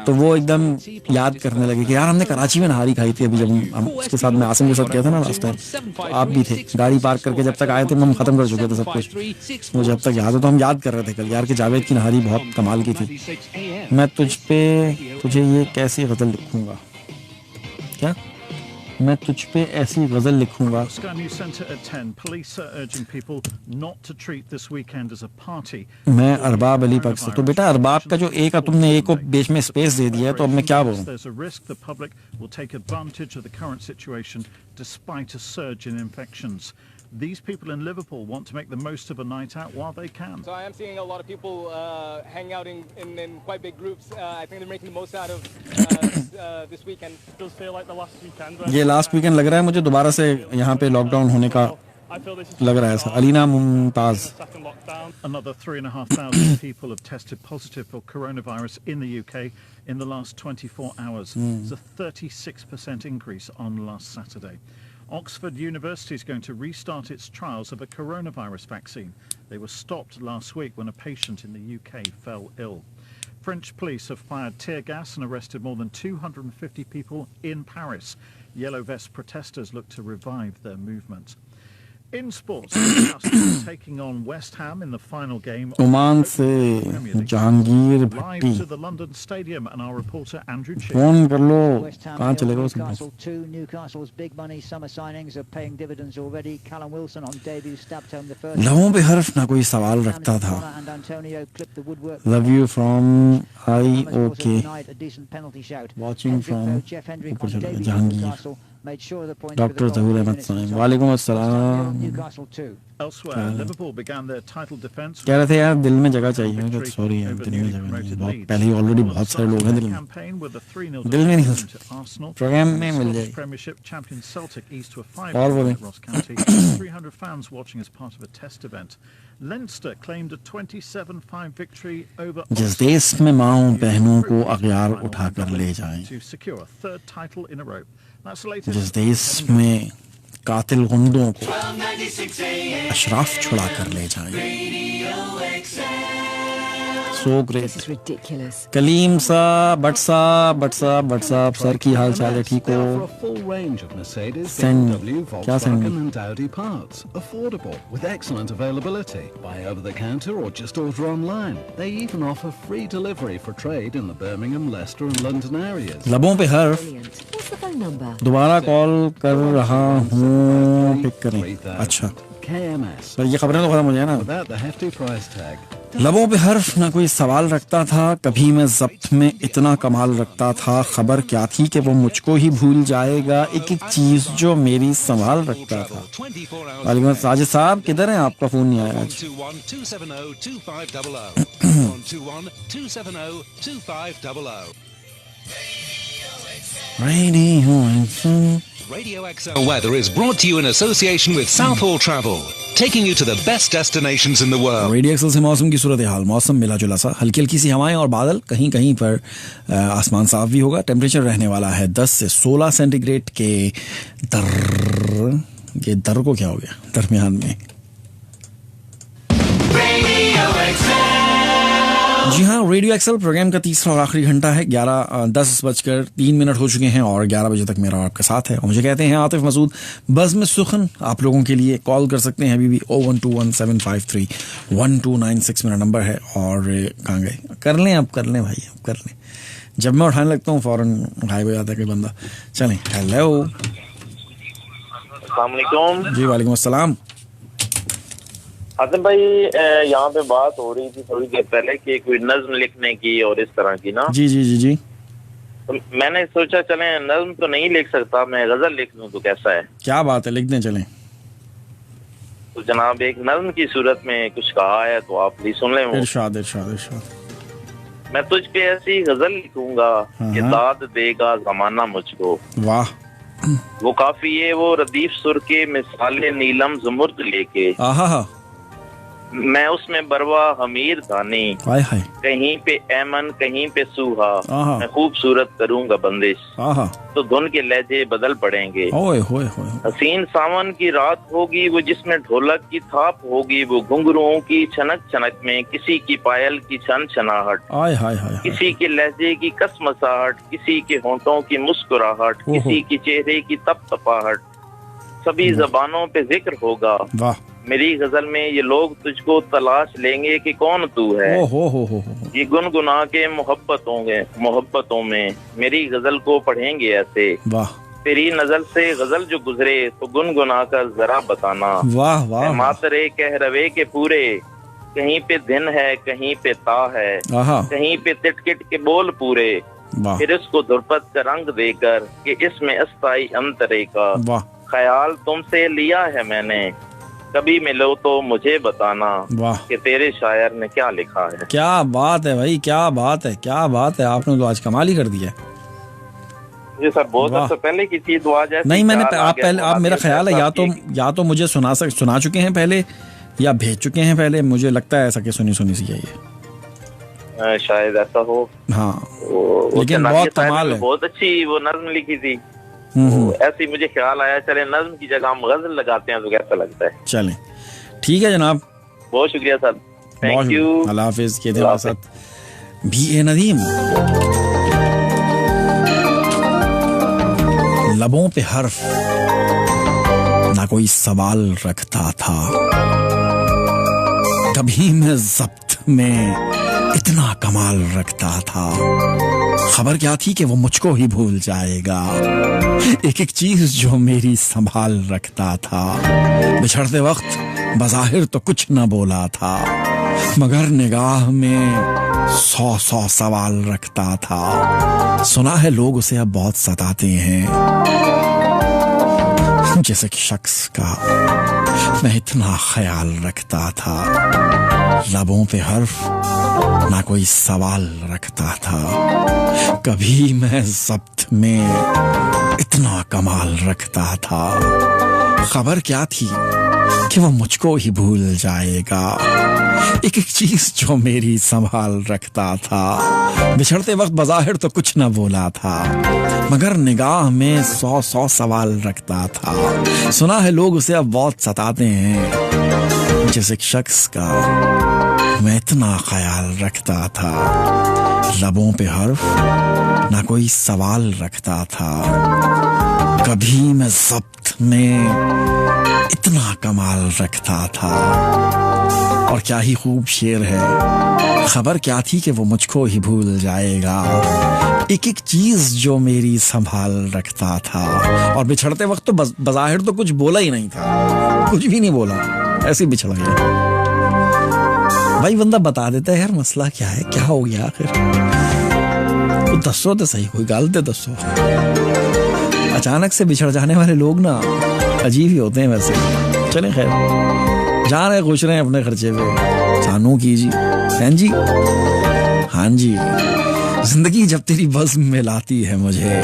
तो वो एकदम याद करने लगे कि यार हमने कराची में नहारी खाई थी। अभी जब हम उसके साथ में आसिम के साथ गया था ना लास्ट टाइम, तो आप भी थे, गाड़ी पार्क करके जब तक आए थे हम खत्म कर चुके थे सब कुछ। वो जब तक याद हो तो हम याद कर रहे थे कल यार कि जावेद की नहारी बहुत कमाल की थी। मैं तुझे ये कैसे गज़ल लिखूंगा, क्या मैं तुझ पे ऐसी गजल लिखूंगा। Sky News Centre at 10. Police are urging people not to treat this weekend as a party. मैं अरबाब अली पाकिस्तान। तो बेटा अरबाब का जो एक तुमने एक को बीच में स्पेस दे दिया है, तो अब मैं क्या बोलूं? There's a risk the public will take advantage of the current situation despite a surge in infections. These people in Liverpool want to make the most of a night out while they can. So I am seeing a lot of people hanging out in quite big groups. I think they're making the most out of this weekend. It does feel like the last weekend. ये लास्ट वीकेंड लग रहा है मुझे दोबारा से यहाँ पे लॉकडाउन होने का लग रहा है ऐसा। Alina Mumtaz. Another 3,500 people have tested positive for coronavirus in the UK in the last 24 hours. It's a 36% increase on last Saturday. Oxford University is going to restart its trials of a coronavirus vaccine. They were stopped last week when a patient in the UK fell ill. French police have fired tear gas and arrested more than 250 people in Paris. Yellow vest protesters look to revive their movement. In sports, Newcastle is taking on West Ham in the final game. Oman से जहांगीर भट्टी। Live to the London Stadium and our reporter Andrew Chick. Phone कर लो, कहाँ चलेगा उसमें? Newcastle's big money summer signings are paying dividends already. Callum Wilson on debut stabbed home the first. लबों पे हर्फ ना कोई सवाल रखता था। Love you from IOK. Watching from ऊपर चलो जहांगीर। डॉक्टर जहूर अहमद साइम। वालेकुम अस्सलाम। Elsewhere, Liverpool began their title defense. कह रहे थे यार दिल में जगह चाहिए। सॉरी यार दिल में जगह नहीं, बहुत पहले ही ऑलरेडी बहुत सारे लोग हैं दिल में। दिल में नहीं, प्रोग्राम में मिल जाएगी। Premiership champion Celtic eased to a 5 और बोलें। Ross County. 300 fans watching as part of a test event. Leinster claimed a 27-5 victory over. जिस देश में माओ बहनों को अगयार उठाकर ले जाएं, to secure a third title in a row. That's the latest. जिस देश में कातिल गुंडों को अशराफ छुड़ा कर ले जाएं। So great. This is ridiculous. Kaleem साहब, बट साहब, सर की हाल चाल है, ठीक हो? For a full range of Mercedes, Send. BMW, क्या send? Volkswagen and Audi parts. Affordable, with excellent availability. Buy over the counter or just order online. They even offer free delivery for trade in the Birmingham, Leicester and London areas. लबों पे हर्फ। What's the phone number? दोबारा कॉल कर रहा हूँ, पिक करें। अच्छा KMS. पर ये खबरें तो खत्म हो जाए ना। Without the hefty price tag. लबों पे हर्फ ना कोई सवाल रखता था, कभी मैं ज़ब्त में इतना कमाल रखता था, खबर क्या थी कि वो मुझको ही भूल जाएगा, एक एक चीज जो मेरी संभाल रखता था। वालेकुम साजिद साहब, किधर हैं? आपका फोन नहीं आया आज। Radio XL weather is brought to you in association with Southall Travel, taking you to the best destinations in the world. Radio XL से मौसम की सूरत हाल। मौसम मिला जुला सा, हल्की हल्की सी हवाएं और बादल, कहीं कहीं पर आसमान साफ भी होगा। टेम्परेचर रहने वाला है 10 से 16 सेंटीग्रेड के ये दर को क्या हो गया दरमियान में। जी हाँ, रेडियो एक्सल प्रोग्राम का तीसरा और आखिरी घंटा है। 10:03 हो चुके हैं और 11 बजे तक मेरा आपके साथ है। और मुझे कहते हैं आतिफ मसूद बज़्म सुखन। आप लोगों के लिए कॉल कर सकते हैं अभी भी 01217531296 मेरा नंबर है। और कहाँ गए? कर लें भाई, अब कर लें। जब मैं उठाने लगता हूँ फौरन गायब हो जाता है कोई बंदा। चलें, हेलो जी, वालेकुम अस्सलाम। आसिम भाई, यहाँ पे बात हो रही थी थोड़ी देर पहले कि कोई नज्म लिखने की और इस तरह की ना। जी। तो मैंने सोचा चलें, नज्म तो नहीं लिख सकता, मैं गजल लिख लूं तो कैसा है? क्या बात है, लिख दें, चलें। तो जनाब एक नज्म की सूरत में कुछ कहा है तो आप भी सुन लें। इरशाद। मैं तुझ पे ऐसी गजल लिखूंगा कि दाद देगा जमाना मुझको। वाह। वो काफी है वो रदीफ सुर के मिसाले नीलम जुमुर्द लेके। आहा। मैं उसमें बरवा हमीर दानी, कहीं पे ऐमन कहीं पे सूहा, मैं खूबसूरत करूंगा बंदिश, तो धुन के लहजे बदल पड़ेंगे। हसीन सावन की रात होगी वो जिसमें ढोलक की थाप होगी, वो घुंघरुओं की छनक छनक में किसी की पायल की छन छनाहट, किसी के लहजे की कसमसाहट, किसी के होंठों की मुस्कुराहट, किसी की चेहरे की तपतपाहट, सभी जबानों पे जिक्र होगा। मेरी गजल में ये लोग तुझको तलाश लेंगे कि कौन तू है। ये गुनगुना के मोहब्बतों में मेरी गजल को पढ़ेंगे ऐसे, तेरी नजर से गजल जो गुजरे तो गुनगुना कर जरा बताना। वाह वाह। मातरे कह रवे के पूरे, कहीं पे दिन है कहीं पे ता है, कहीं पे तिटकिट के बोल पूरे, फिर इसको दुर्पत का रंग देकर कि इसमें अस्थाई अंतरे का ख्याल तुमसे लिया है मैंने, कभी मिलो तो मुझे बताना कि तेरे शायर ने क्या लिखा है। क्या बात है भाई, क्या बात है, क्या बात है, आपने तो आज कमाल ही कर दिया। जी सर, बहुत अच्छा। पहले की चीज दुआ जैसे नहीं, मैंने आप मेरा ख्याल है या तो मुझे सुना चुके हैं पहले या भेज चुके हैं पहले, मुझे लगता है ऐसा कि सुनी सी है ये, शायद ऐसा हो। हाँ, लेकिन बहुत कमाल है, बहुत अच्छी वो नज्म लिखी थी। ऐसी मुझे ख्याल आया चले नज्म की जगह हम गजल लगाते हैं तो कैसा लगता है। चलें, ठीक है जनाब, बहुत शुक्रिया सर, थैंक यू, अल्लाह हाफिज। के थे हमारे साथ भी नदीम। लबों पे हर्फ ना कोई सवाल रखता था, कभी मैं ज़ब्त में इतना कमाल रखता था, खबर क्या थी कि वो मुझको ही भूल जाएगा, एक एक चीज जो मेरी संभाल रखता था, बिछड़ते वक्त बज़ाहिर तो कुछ न बोला था, मगर निगाह में 100 सवाल रखता था, सुना है लोग उसे अब बहुत सताते हैं, जिस एक शख्स का मैं इतना ख्याल रखता था, लबों पे हर्फ ना कोई सवाल रखता था, कभी मैं ज़ब्त में इतना कमाल रखता था, खबर क्या थी कि वो मुझको ही भूल जाएगा, एक एक चीज जो मेरी संभाल रखता था, बिछड़ते वक्त बज़ाहिर तो कुछ न बोला था, मगर निगाह में 100 सवाल रखता था, सुना है लोग उसे अब बहुत सताते हैं, जिस एक शख्स का मैं इतना ख्याल रखता था, लबों पे हर्फ ना कोई सवाल रखता था, कभी मैं ज़ब्त में इतना कमाल रखता था। और क्या ही खूब शेर है, खबर क्या थी कि वो मुझको ही भूल जाएगा, एक एक चीज जो मेरी संभाल रखता था, और बिछड़ते वक्त तो बज़ाहिर तो कुछ बोला ही नहीं था, कुछ भी नहीं बोला, ऐसे बिछड़ गया। भाई बंदा बता देता है यार मसला क्या है, क्या हो गया आखिर, तो दसो तो सही, कोई गल तो दसो। अचानक से बिछड़ जाने वाले लोग ना अजीब ही होते हैं वैसे। चलें खैर, जा रहे खुश रहे अपने खर्चे पे, सानू कीजिए। हैं जी, हाँ जी। जिंदगी जब तेरी बज़्म में लाती है मुझे,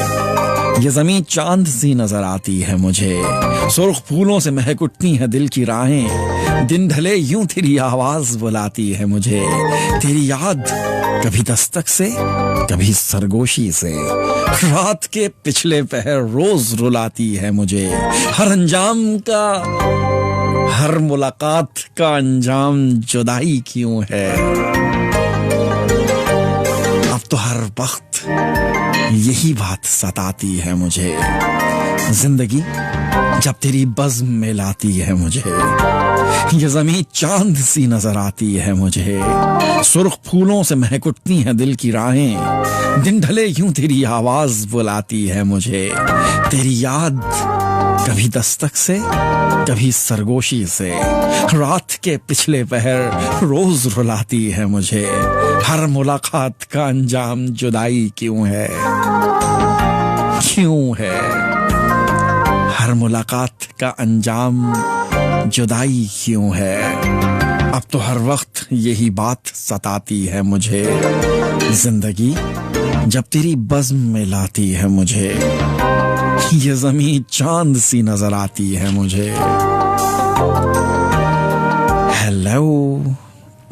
ये ज़मीं चांद सी नजर आती है मुझे, सुर्ख फूलों से महक उठती है दिल की राहें, दिन ढले यूं तेरी आवाज बुलाती है मुझे, तेरी याद कभी दस्तक से कभी सरगोशी से, रात के पिछले पहर रोज रुलाती है मुझे, हर अंजाम का, हर मुलाकात का अंजाम जुदाई क्यों है, अब तो हर वक्त यही बात सताती है मुझे, जिंदगी जब तेरी बज़्म में लाती है मुझे, ये ज़मीं चांद सी नजर आती है मुझे, सुर्ख फूलों से महक उठती हैं दिल की राहें, दिन ढले यूं तेरी आवाज बुलाती है मुझे, तेरी याद कभी दस्तक से कभी सरगोशी से, रात के पिछले पहर रोज रुलाती है मुझे, हर मुलाकात का अंजाम जुदाई क्यों है, क्यों है, हर मुलाकात का अंजाम जुदाई क्यों है, अब तो हर वक्त यही बात सताती है मुझे, जिंदगी जब तेरी बज़्म में लाती है मुझे, ये ज़मीं चांद सी नजर आती है मुझे। हेलो,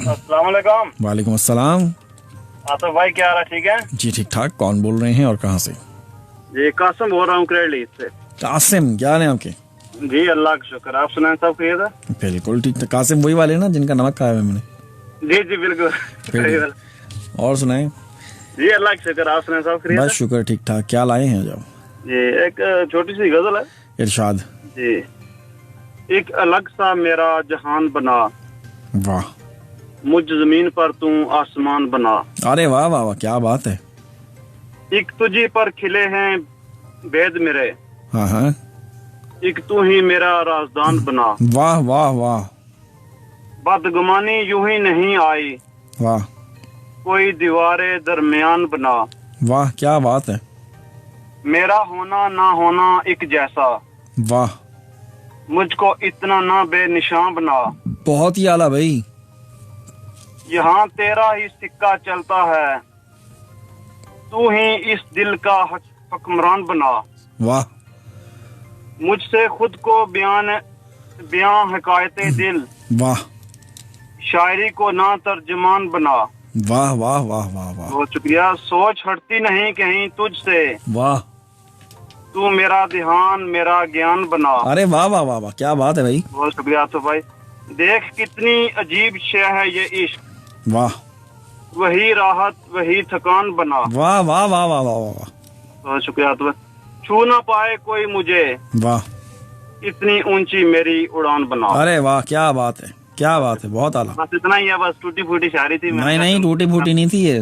अस्सलाम वालेकुम। वालेकुम अस्सलाम। आसिफ भाई क्या हाल है, ठीक है? जी ठीक ठाक। कौन बोल रहे हैं और कहाँ से? जी कासिम बोल रहा हूँ करेली से। कासिम, क्या है आपके? जी अल्लाह का शुक्र, आप सुनाएं सब खैर है? बिल्कुल ठीक ठाक। कासिम वही वाले ना जिनका नमक खाया है मैंने? जी जी बिल्कुल। और सुनाएं? जी अल्लाह का शुक्र, आप सुनाएं सब खैर? बस शुक्र ठीक ठाक। क्या लाए हैं जब? जी एक छोटी सी गजल है। इरशाद। जी, एक अलग सा मेरा जहान बना, वाह, मुझ जमीन पर तू आसमान बना, अरे वाह वाह वाह, क्या बात है। एक तुझे पर खिले हैं भेद मेरे, हाँ हाँ। एक तू ही मेरा राजदान बना। वाह वाह वाह। बदगुमानी यूं ही नहीं आई। वाह। कोई दीवारें दरमियान बना। वाह क्या बात है। मेरा होना ना होना एक जैसा। वाह। मुझको इतना ना बेनिशान बना। बहुत ही आला भाई। यहाँ तेरा ही सिक्का चलता है, तू ही इस दिल का हुक्मरान बना। वाह। मुझसे खुद को बयान हकायते दिल। वाह। शायरी को ना तर्जमान बना। वाह वाह वाह वाह वाह। बहुत शुक्रिया। सोच हटती नहीं कहीं तुझसे। वाह। तू मेरा ध्यान मेरा ज्ञान बना। अरे वाह वाह वाह वाह क्या बात है भाई। बहुत शुक्रिया तो भाई। देख कितनी अजीब शय है ये इश्क। वाह। वही राहत वही थकान बना। वाह वाह वाह वाह वाह वाह। बहुत शुक्रिया तो छू ना पाए कोई मुझे। वाह। इतनी ऊंची मेरी उड़ान बना। अरे वाह क्या बात है क्या बात है। बहुत आला। बस इतना ही है, बस टूटी फूटी शायरी थी। नहीं टूटी फूटी नहीं थी ये,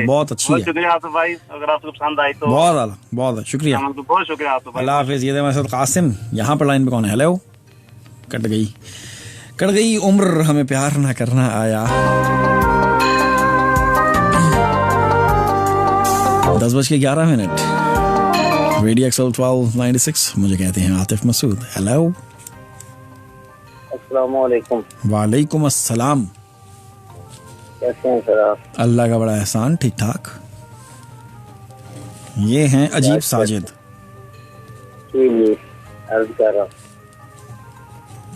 बहुत अच्छी है। शुक्रिया तो भाई, अगर आपको पसंद आई तो। बहुत आला बहुत शुक्रिया। बहुत शुक्रिया तो भाई। अल्लाह हाफिज। ये मेरे साथ कासिम। यहाँ पर लाइन पे कौन है। हेलो। कट गई उम्र हमें प्यार ना करना आया। 10:11। Radio XL 1296। मुझे कहते हैं आतिफ मसूद। हेलो। अस्सलाम वालेकुम। वालेकुम अस्सलाम। कैसे हैं सर आप? अल्लाह का बड़ा एहसान, ठीक ठाक। ये हैं अजीब साजिद। जी अर्ज कर रहा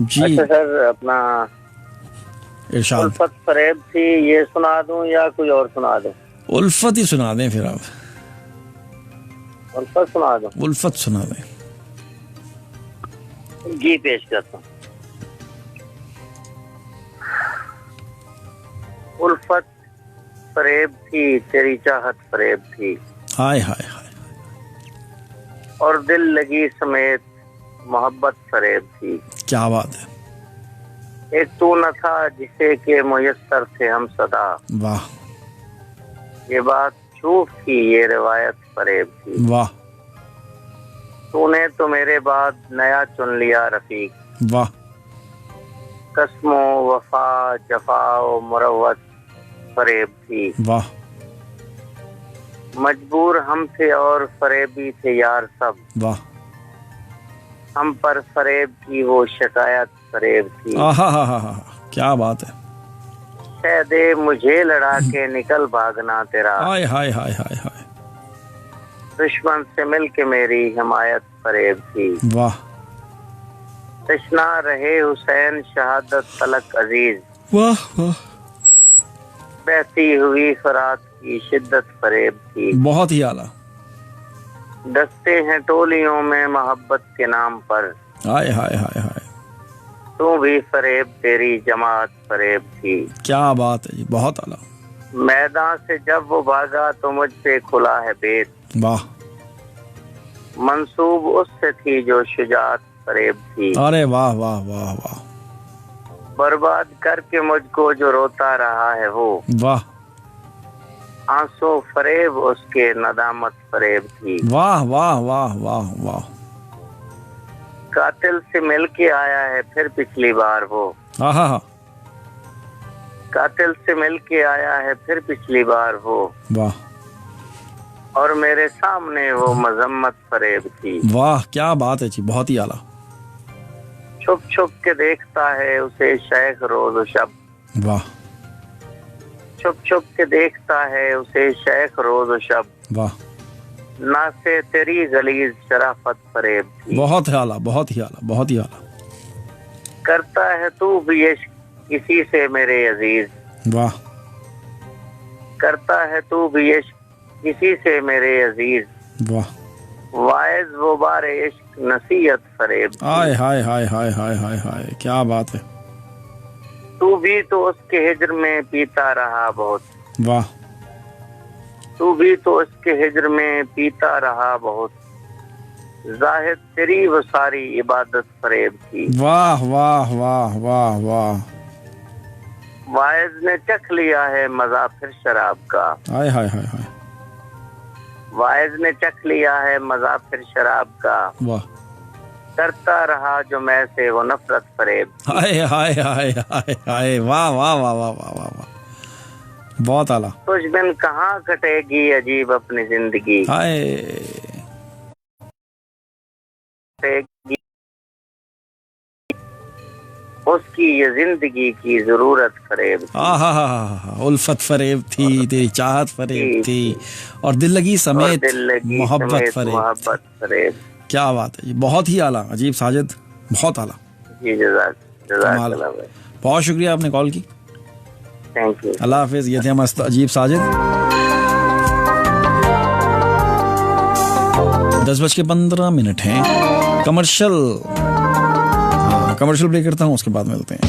जी। अच्छा सर, अपना इरशाद। उल्फत फरेब थी, ये सुना दूं या कोई और सुना दूं? उल्फत ही सुना दें फिर आप। उल्फत सुना दूं? उल्फत सुना दें। जी पेश करता हूँ। उल्फत फरेब थी, तेरी चाहत फरेब थी। हाय हाय हाय। और दिल लगी समेत मोहब्बत फरेब थी। क्या बात है। एक तू न था जिसे के मुयस्सर थे हम सदा। वाह। ये बात झूठ थी, ये रिवायत फरेब थी। वाह। तूने तो मेरे बाद नया चुन लिया रफीक। वाह। कसमों वफा जफाओ मुरव्वत फरेब थी। वाह। मजबूर हम थे और फरेबी थे यार सब। वाह। हम पर फरेब की वो शिकायत फरेब थी। क्या बात है। कह दे मुझे लड़ा के निकल भागना तेरा। हाय हाय हाय हाय हाय। दुश्मन से मिल के मेरी हिमायत फरेब थी। वाह। तशना रहे हुसैन शहादत तलक अजीज। वाह वाह। बहती हुई फरात की शिद्दत फरेब थी। बहुत ही आला। दस्ते हैं टोलियों में मोहब्बत के नाम पर। हाय हाय हाय हाय। तू भी फरेब तेरी जमात फरेब थी। क्या बात है जी, बहुत आला। मैदान से जब वो भागा तो मुझ पे खुला है बेत। वाह। मंसूब उससे थी जो शुजात फरेब थी। अरे वाह वाह वाह वाह। बर्बाद करके मुझको जो रोता रहा है वो। वाह। आंसू फरेब उसके नदामत फरेब थी। वाह वाह वाह वाह वाह। कातिल से मिल के आया है फिर पिछली बार वो। कातिल से मिल के आया है फिर पिछली बार वो। वाह। और मेरे सामने वो मजम्मत फरेब थी। वाह क्या बात है जी, बहुत ही आला। छुप छुप के देखता है उसे शेख रोज शब। वाह। छुप छुप के देखता है उसे शेख रोज शब। वाह। ना से तेरी गलीज शराफत फरेब थी। बहुत ही आला बहुत ही आला बहुत ही आला। करता है तू भी इश्क इसी से मेरे अजीज। वाह। करता है तू भी इश्क इसी से मेरे अजीज। वाह। वाइज वो बारे इश्क नसीहत फरेब थी। हाय हाय हाय हाय हाय हाय हाय। क्या बात है। तू भी तो उसके हिज्र में पीता रहा बहुत। वाह। तू भी तो उसके हिज्र में पीता रहा बहुत। जाहिद तेरी वो सारी इबादत फरेब थी। वाह वाह वाह वाह वाह। वाइज ने चख लिया है मजा फिर शराब का। हाय हाय हाय हाय। वाइज ने चख लिया है मजा फिर शराब का, वाह, करता रहा जो मैं से वो नफरत फरेब। हाय हाय हाय हाय हाय, वाह वाह वाह वाह वाह वाह वाह, बहुत आला। कुछ दिन कहाँ कटेगी अजीब अपनी जिंदगी, हाय उसकी ये जिंदगी की जरूरत फरेब। उल्फत फरेब थी, तेरी चाहत फरेब थी, और दिल लगी समेत मोहब्बत फरेब। क्या बात है, ये बहुत ही आला। अजीब साजिद, बहुत आला जी। जज़ाकल्लाह, बहुत शुक्रिया आपने कॉल की, थैंक यू। अल्लाह हाफिज। ये थे मस्त अजीब साजिद। 10:15 हैं। कमर्शियल प्ले करता हूँ, उसके बाद मिलते हैं।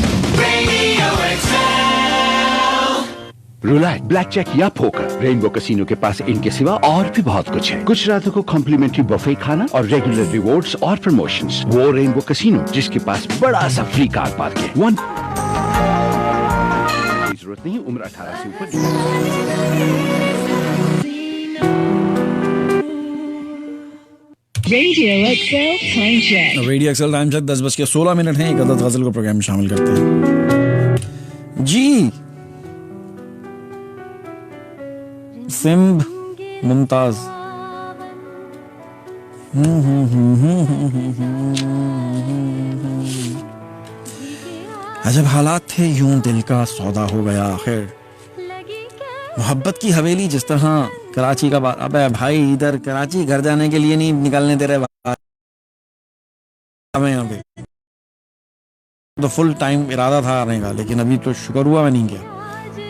रुलैट, ब्लैक चेक या पोकर, रेनबो कैसीनो के पास इनके सिवा और भी बहुत कुछ है। कुछ रातों को कॉम्प्लीमेंट्री बुफे खाना और रेगुलर रिवॉर्ड्स और प्रमोशंस। वो रेनबो कैसीनो जिसके पास बड़ा सा फ्री कार पार्क है। जरूरत नहीं, उम्र 18 से ऊपर। रेडियो एक्सेल टाइम चेक 10:16 हैं। एक अदद गजल को प्रोग्राम में शामिल करते हैं जी। सिम्ब मुमताज, अजब हालात थे, यूं दिल का सौदा हो गया आखिर। मोहब्बत की हवेली जिस तरह कराची का बात। अबे भाई, इधर कराची घर जाने के लिए नहीं निकलने दे रहे यहाँ पे। तो फुल टाइम इरादा था आने का, लेकिन अभी तो शुक्र हुआ मैं नहीं गया।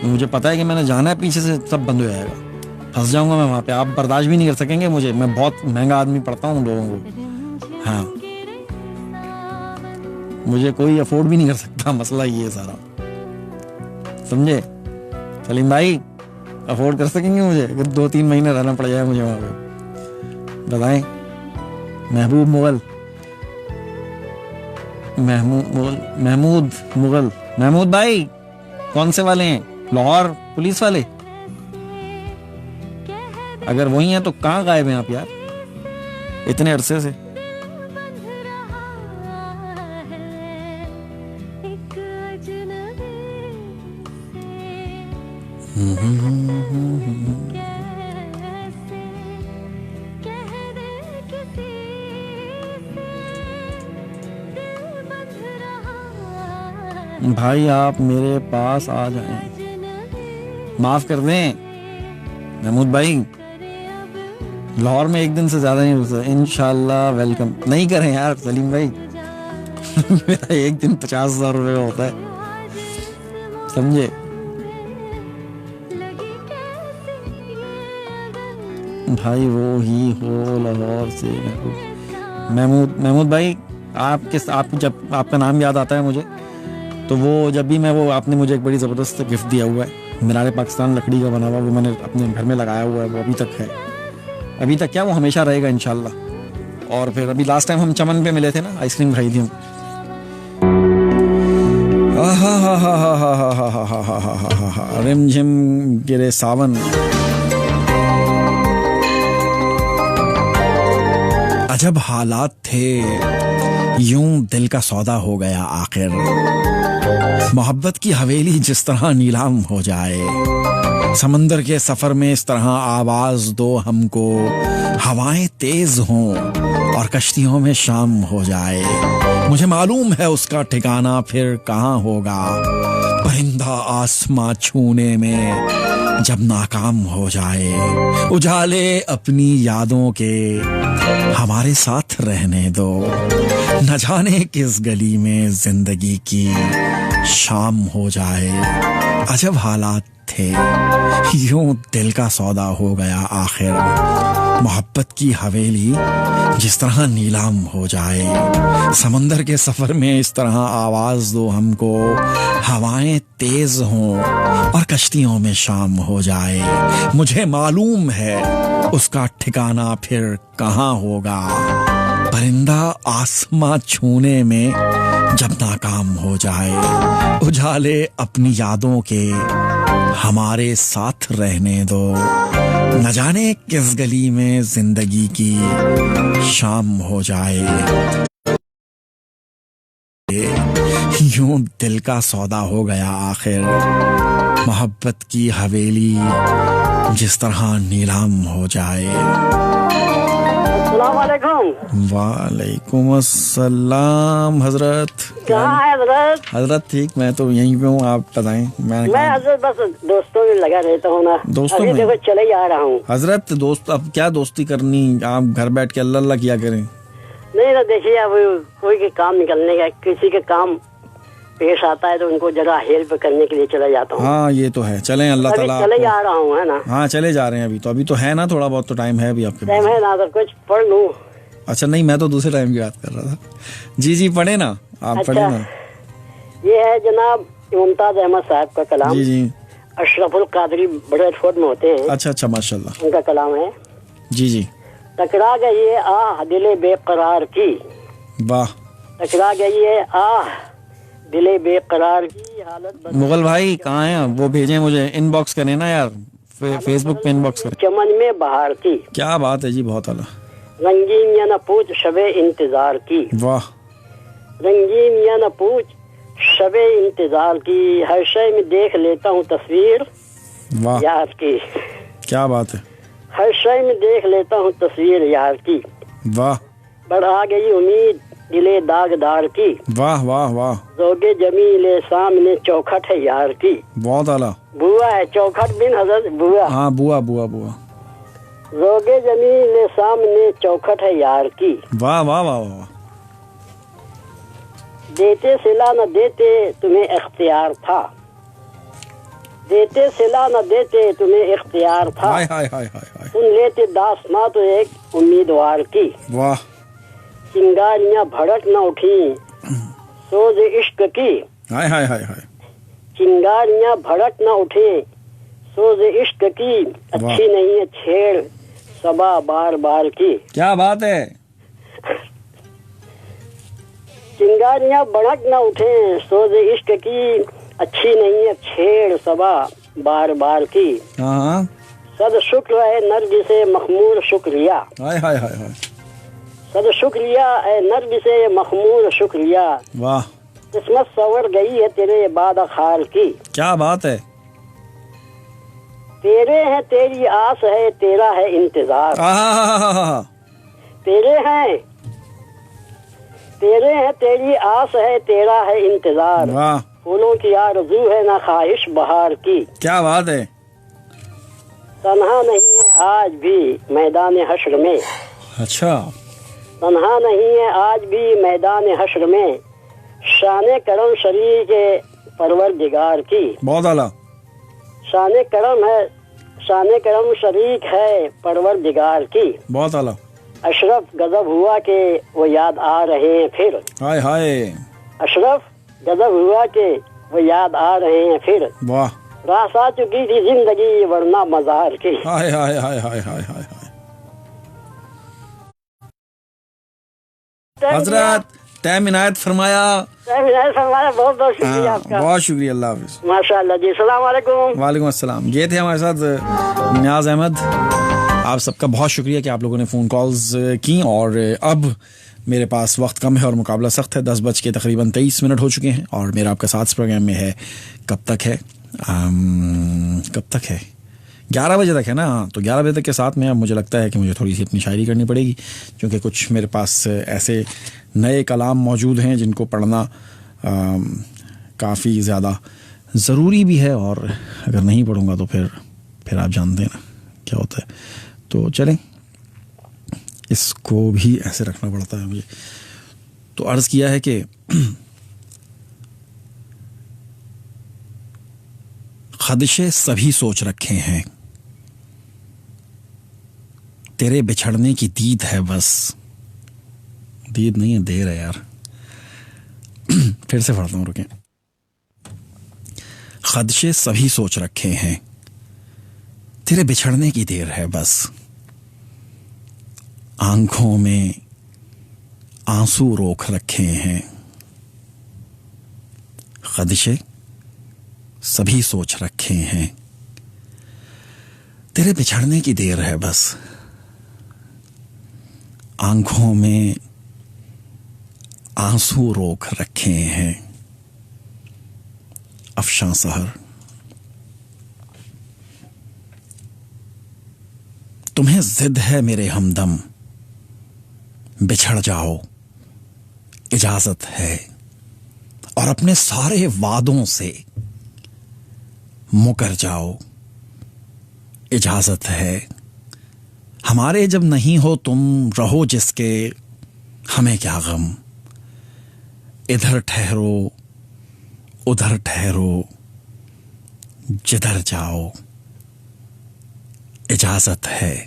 मुझे पता है कि मैंने जाना है, पीछे से सब बंद हो जाएगा, फंस जाऊंगा मैं वहां पे। आप बर्दाश्त भी नहीं कर सकेंगे मुझे, मैं बहुत महंगा आदमी पड़ता हूँ लोगों को। हाँ, मुझे कोई अफोर्ड भी नहीं कर सकता, मसला ये सारा, समझे सलीम भाई? अफोर्ड कर सकेंगे मुझे अगर 2-3 महीने रहना पड़ जाए मुझे वहां पे? बताएं। महबूब मुगल, महमूद भाई, कौन से वाले हैं? लाहौर पुलिस वाले? अगर वही हैं तो कहाँ गायब हैं आप यार इतने अरसे से? भाई आप मेरे पास आ जाएं, माफ कर दें महमूद भाई। लाहौर में एक दिन से ज्यादा नहीं रुक सकता। इंशाल्लाह वेलकम। नहीं करें यार सलीम भाई मेरा एक दिन 50,000 रुपये का होता है, समझे? भाई वो ही हो लाहौर से। महमूद भाई, आप जब आपका नाम याद आता है मुझे, तो वो जब भी मैं, वो आपने मुझे एक बड़ी ज़बरदस्त गिफ्ट दिया हुआ है, मीनार पाकिस्तान लकड़ी का बना हुआ, वो मैंने अपने घर में लगाया हुआ है, वो अभी तक है। अभी तक क्या, वो हमेशा रहेगा इंशाल्लाह। और फिर अभी लास्ट टाइम हम चमन पे मिले थे ना, आइसक्रीम खाई थी हम। रिमझिम गिरे सावन, अजब हालात थे, यूं दिल का सौदा हो गया आखिर। मोहब्बत की हवेली जिस तरह नीलाम हो जाए, समंदर के सफर में इस तरह आवाज दो हमको, हवाएं तेज हों और कश्तियों में शाम हो जाए। मुझे मालूम है उसका ठिकाना फिर कहाँ होगा, परिंदा आसमां छूने में जब नाकाम हो जाए। उजाले अपनी यादों के हमारे साथ रहने दो, न जाने किस गली में जिंदगी की शाम हो जाए। अजब हालात थे, यूं दिल का सौदा हो गया आखिर। मोहब्बत की हवेली जिस तरह नीलाम हो जाए, समंदर के सफर में इस तरह आवाज दो हमको, हवाएं तेज हों और कश्तियों में शाम हो जाए। मुझे मालूम है उसका ठिकाना फिर कहाँ होगा, परिंदा आसमां छूने में जब नाकाम हो जाए। उजाले अपनी यादों के हमारे साथ रहने दो, न जाने किस गली में जिंदगी की शाम हो जाए, यूं दिल का सौदा हो गया आखिर, मोहब्बत की हवेली जिस तरह नीलाम हो जाए। वालेकुम अस्सलाम हजरत। कहाँ है हजरत? हजरत ठीक, मैं तो यहीं पे हूँ, आप बताएं। मैं हजरत बस दोस्तों में लगा रहता हूँ ना, दोस्तों में देखो चले ही आ रहा हूँ। हजरत दोस्त, अब क्या दोस्ती करनी, आप घर बैठ के अल्लाह अल्लाह किया करें। नहीं ना, देखिए अब कोई के काम निकलने का, किसी के काम पेश आता है तो उनको जगह हेल्प करने के लिए चला जाता हूँ। हाँ ये तो है, चलें अल्लाह ताला। चले जा रहा हूँ, है ना? हाँ चले जा रहे हैं, अभी तो है ना, थोड़ा बहुत तो टाइम है अभी आपके टाइम है ना, तो कुछ पढ़ लूँ। अच्छा नहीं, मैं तो दूसरे टाइम की बात कर रहा था। जी पढ़े ना आप। अच्छा, पढ़े ना। ये है जनाब मुमताज अहमद साहब का कलाम। जी अशरफुल कादरी बड़े छोट में होते हैं। अच्छा माशाल्लाह, उनका कलाम है। जी टकरा गई है आह दिले बेकरार की, वाह। टकरा गई है आह दिले बेकरार की हालत। मुगल भाई कहाँ हैं? वो भेजें मुझे, इनबॉक्स करें ना यार, फेसबुक पे इनबॉक्स करें। चमन में बहार की, क्या बात है जी, बहुत आला। रंगीन या न पूछ शबे इंतजार की, वाह। रंगीन या न पूछ शबे इंतजार की, हर शय में देख लेता हूँ तस्वीर, वाह यार की। क्या बात है। हर शय में देख लेता हूँ तस्वीर यार की, वाह। बढ़ा गई उम्मीद दिले दागदार की, वाह वाह वाह। जोगे जमीले सामने चौखट है यार की, बहुत आला। बुआ है चौखट बिन हजरत, बुआ। हाँ बुआ। जोगे जमीले सामने चौखट है यार की, वाह वाह वाह वाह। देते सिला न देते तुम्हें इख्तियार था, देते सिला न देते तुम्हें इख्तियार था, हाय हाय हाय हाय। सुन लेते दास्तां तो एक उम्मीदवार की, वाह। चिंगारियां भड़क न उठी सोज इश्क की, हाय हाय हाय हाय। चिंगारियां भड़क न उठे सोज इश्क की, अच्छी नहीं है छेड़ सबा बार बार की। क्या बात है। चिंगारियां भड़क न उठे सोज इश्क की, अच्छी नहीं है छेड़ सबा बार बार की। हाँ। सद शुक्र है नर्ग से मखमूर शुक्रिया, हाय हाय हाय हाय। सद शुक्रिया है नर्ग से मखमूर शुक्रिया, वाह। किस्मत सवर गई है तेरे बाद खार की। क्या बात है। तेरे हैं तेरी आस है तेरा है इंतजार, तेरे हैं तेरी आस है तेरा है इंतजार, वाह। फूलों की आरज़ू है ना ख्वाहिश बहार की। क्या बात है। तन्हा नहीं है आज भी मैदान हश्र में, अच्छा। तन्हा नहीं है आज भी मैदान हश्र में, शाने करम शरीर के परवरदिगार की। बहुत आला। शाने करम शरीक है परवरदिगार की। बहुत आला। अशरफ गजब हुआ के वो याद आ रहे हैं फिर, हाय हाय। अशरफ गजब हुआ के वो याद आ रहे हैं फिर, वाह। रास आ चुकी थी जिंदगी वरना मजार की। हाय हाय हाय हाय हाय हाय। हजरत टाइम इनायत फरमाया। बहुत बहुत शुक्रिया आपका। बहुत शुक्रिया, अल्लाह हाफिज। माशाअल्लाह जी, सलाम वालेकुम। वालेकुम अस्सलाम। ये थे हमारे साथ नियाज अहमद। आप सबका बहुत शुक्रिया कि आप लोगों ने फ़ोन कॉल्स की। और अब मेरे पास वक्त कम है और मुकाबला सख्त है। 10 बज के तकरीबन 23 मिनट हो चुके हैं और मेरा आपका साथ प्रोग्राम में है कब तक है 11 बजे तक है ना। तो 11 बजे तक के साथ में अब मुझे लगता है कि मुझे थोड़ी सी अपनी शायरी करनी पड़ेगी, क्योंकि कुछ मेरे पास ऐसे नए कलाम मौजूद हैं जिनको पढ़ना काफ़ी ज़्यादा ज़रूरी भी है, और अगर नहीं पढ़ूँगा तो फिर आप जानते हैं ना क्या होता है। तो चलें, इसको भी ऐसे रखना पड़ता है मुझे। तो अर्ज़ किया है कि ख़दशे सभी सोच रखे हैं, तेरे बिछड़ने की दीद है बस। दीद नहीं है, देर है यार। फिर से पढ़ता हूँ, रुकें। ख़दशे सभी सोच रखे हैं, तेरे बिछड़ने की देर है बस। आंखों में आंसू रोक रखे हैं, ख़दशे सभी सोच रखे हैं, तेरे बिछड़ने की देर है बस, आंखों में आंसू रोक रखे हैं अफशां सहर। तुम्हें जिद है मेरे हमदम, बिछड़ जाओ इजाजत है, और अपने सारे वादों से मुकर जाओ इजाजत है। हमारे जब नहीं हो तुम, रहो जिसके हमें क्या गम, इधर ठहरो उधर ठहरो जिधर जाओ इजाजत है,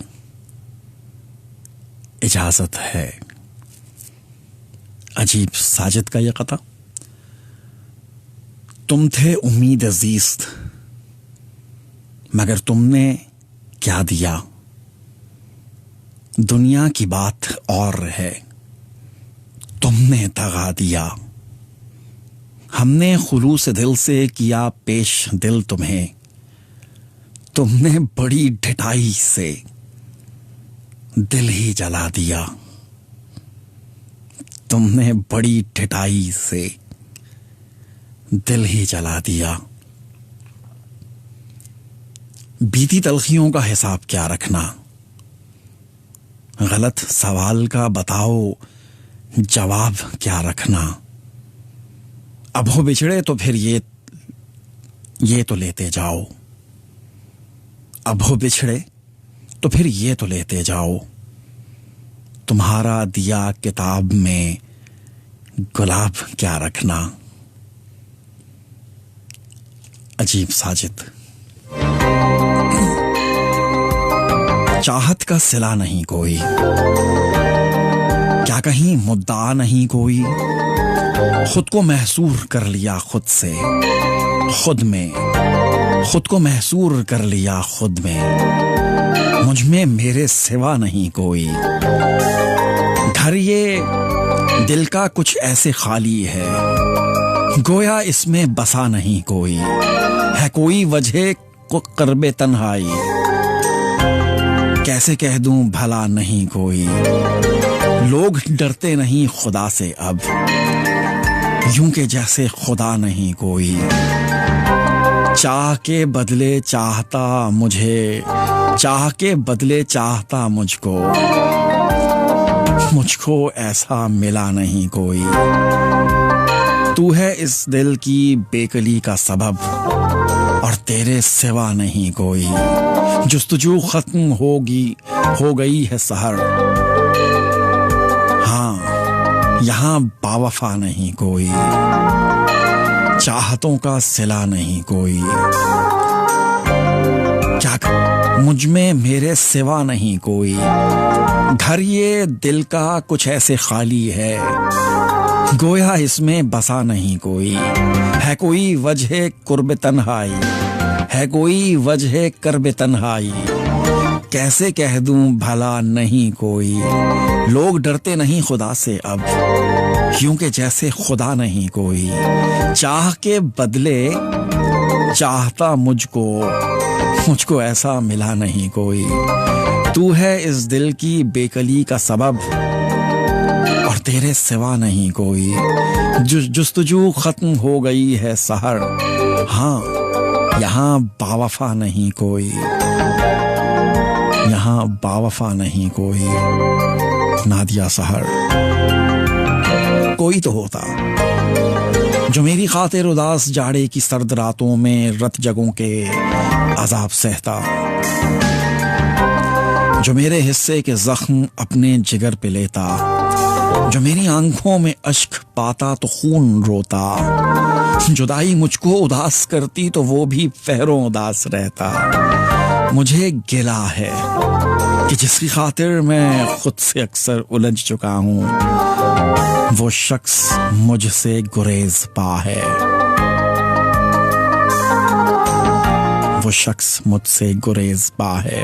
इजाजत है। अजीब साजिद का यह कता। तुम थे उम्मीद अजीज, मगर तुमने क्या दिया, दुनिया की बात और है, तुमने दगा दिया। हमने खुलूस दिल से किया पेश दिल तुम्हें, तुमने बड़ी ढिठाई से दिल ही जला दिया। तुमने बड़ी ढिठाई से दिल ही जला दिया। बीती तलखियों का हिसाब क्या रखना, गलत सवाल का बताओ जवाब क्या रखना। अब हो बिछड़े तो फिर ये तो लेते जाओ, अब हो बिछड़े तो फिर ये तो लेते जाओ। तुम्हारा दिया किताब में गुलाब क्या रखना। अजीब साजिद। चाहत का सिला नहीं कोई, क्या कहीं मुद्दा नहीं कोई, खुद को महसूर कर लिया खुद से, खुद में खुद को महसूर कर लिया खुद में, मुझ में मेरे सिवा नहीं कोई। घर ये दिल का कुछ ऐसे खाली है, गोया इसमें बसा नहीं कोई, है कोई वजह को करबे तन्हाई, कैसे कह दूं भला नहीं कोई। लोग डरते नहीं खुदा से अब, यूं के जैसे खुदा नहीं कोई। चाह के बदले चाहता मुझे, चाह के बदले चाहता मुझको ऐसा मिला नहीं कोई। तू है इस दिल की बेकली का सबब, और तेरे सिवा नहीं कोई। जुस्तजू खत्म हो गई है सहर, हाँ यहाँ बावफा नहीं कोई, चाहतों का सिला नहीं कोई। क्या मुझ में मेरे सिवा नहीं कोई, घर ये दिल का कुछ ऐसे खाली है, गोया इसमें बसा नहीं कोई। है कोई वजह कुर्ब तन्हाई, है कोई वजह कर्ब तन्हाई, कैसे कह दूं भला नहीं कोई। लोग डरते नहीं खुदा से अब, क्योंकि जैसे खुदा नहीं कोई। चाह के बदले चाहता मुझको ऐसा मिला नहीं कोई। तू है इस दिल की बेकली का सबब, और तेरे सिवा नहीं कोई। जुस्तजू खत्म हो गई है सहर, हाँ यहाँ बावफा नहीं कोई, यहाँ बावफा नहीं कोई। नादिया सहर। कोई तो होता जो मेरी खातिर उदास जाड़े की सर्द रातों में रत जगों के अजाब सहता, जो मेरे हिस्से के जख्म अपने जिगर पे लेता, जो मेरी आंखों में अश्क पाता तो खून रोता। जुदाई मुझको उदास करती तो वो भी पहरों उदास रहता। मुझे गिला है कि जिसकी खातिर मैं खुद से अक्सर उलझ चुका हूँ, वो शख्स मुझसे गुरेज पा है, वो शख्स मुझसे गुरेज पा है।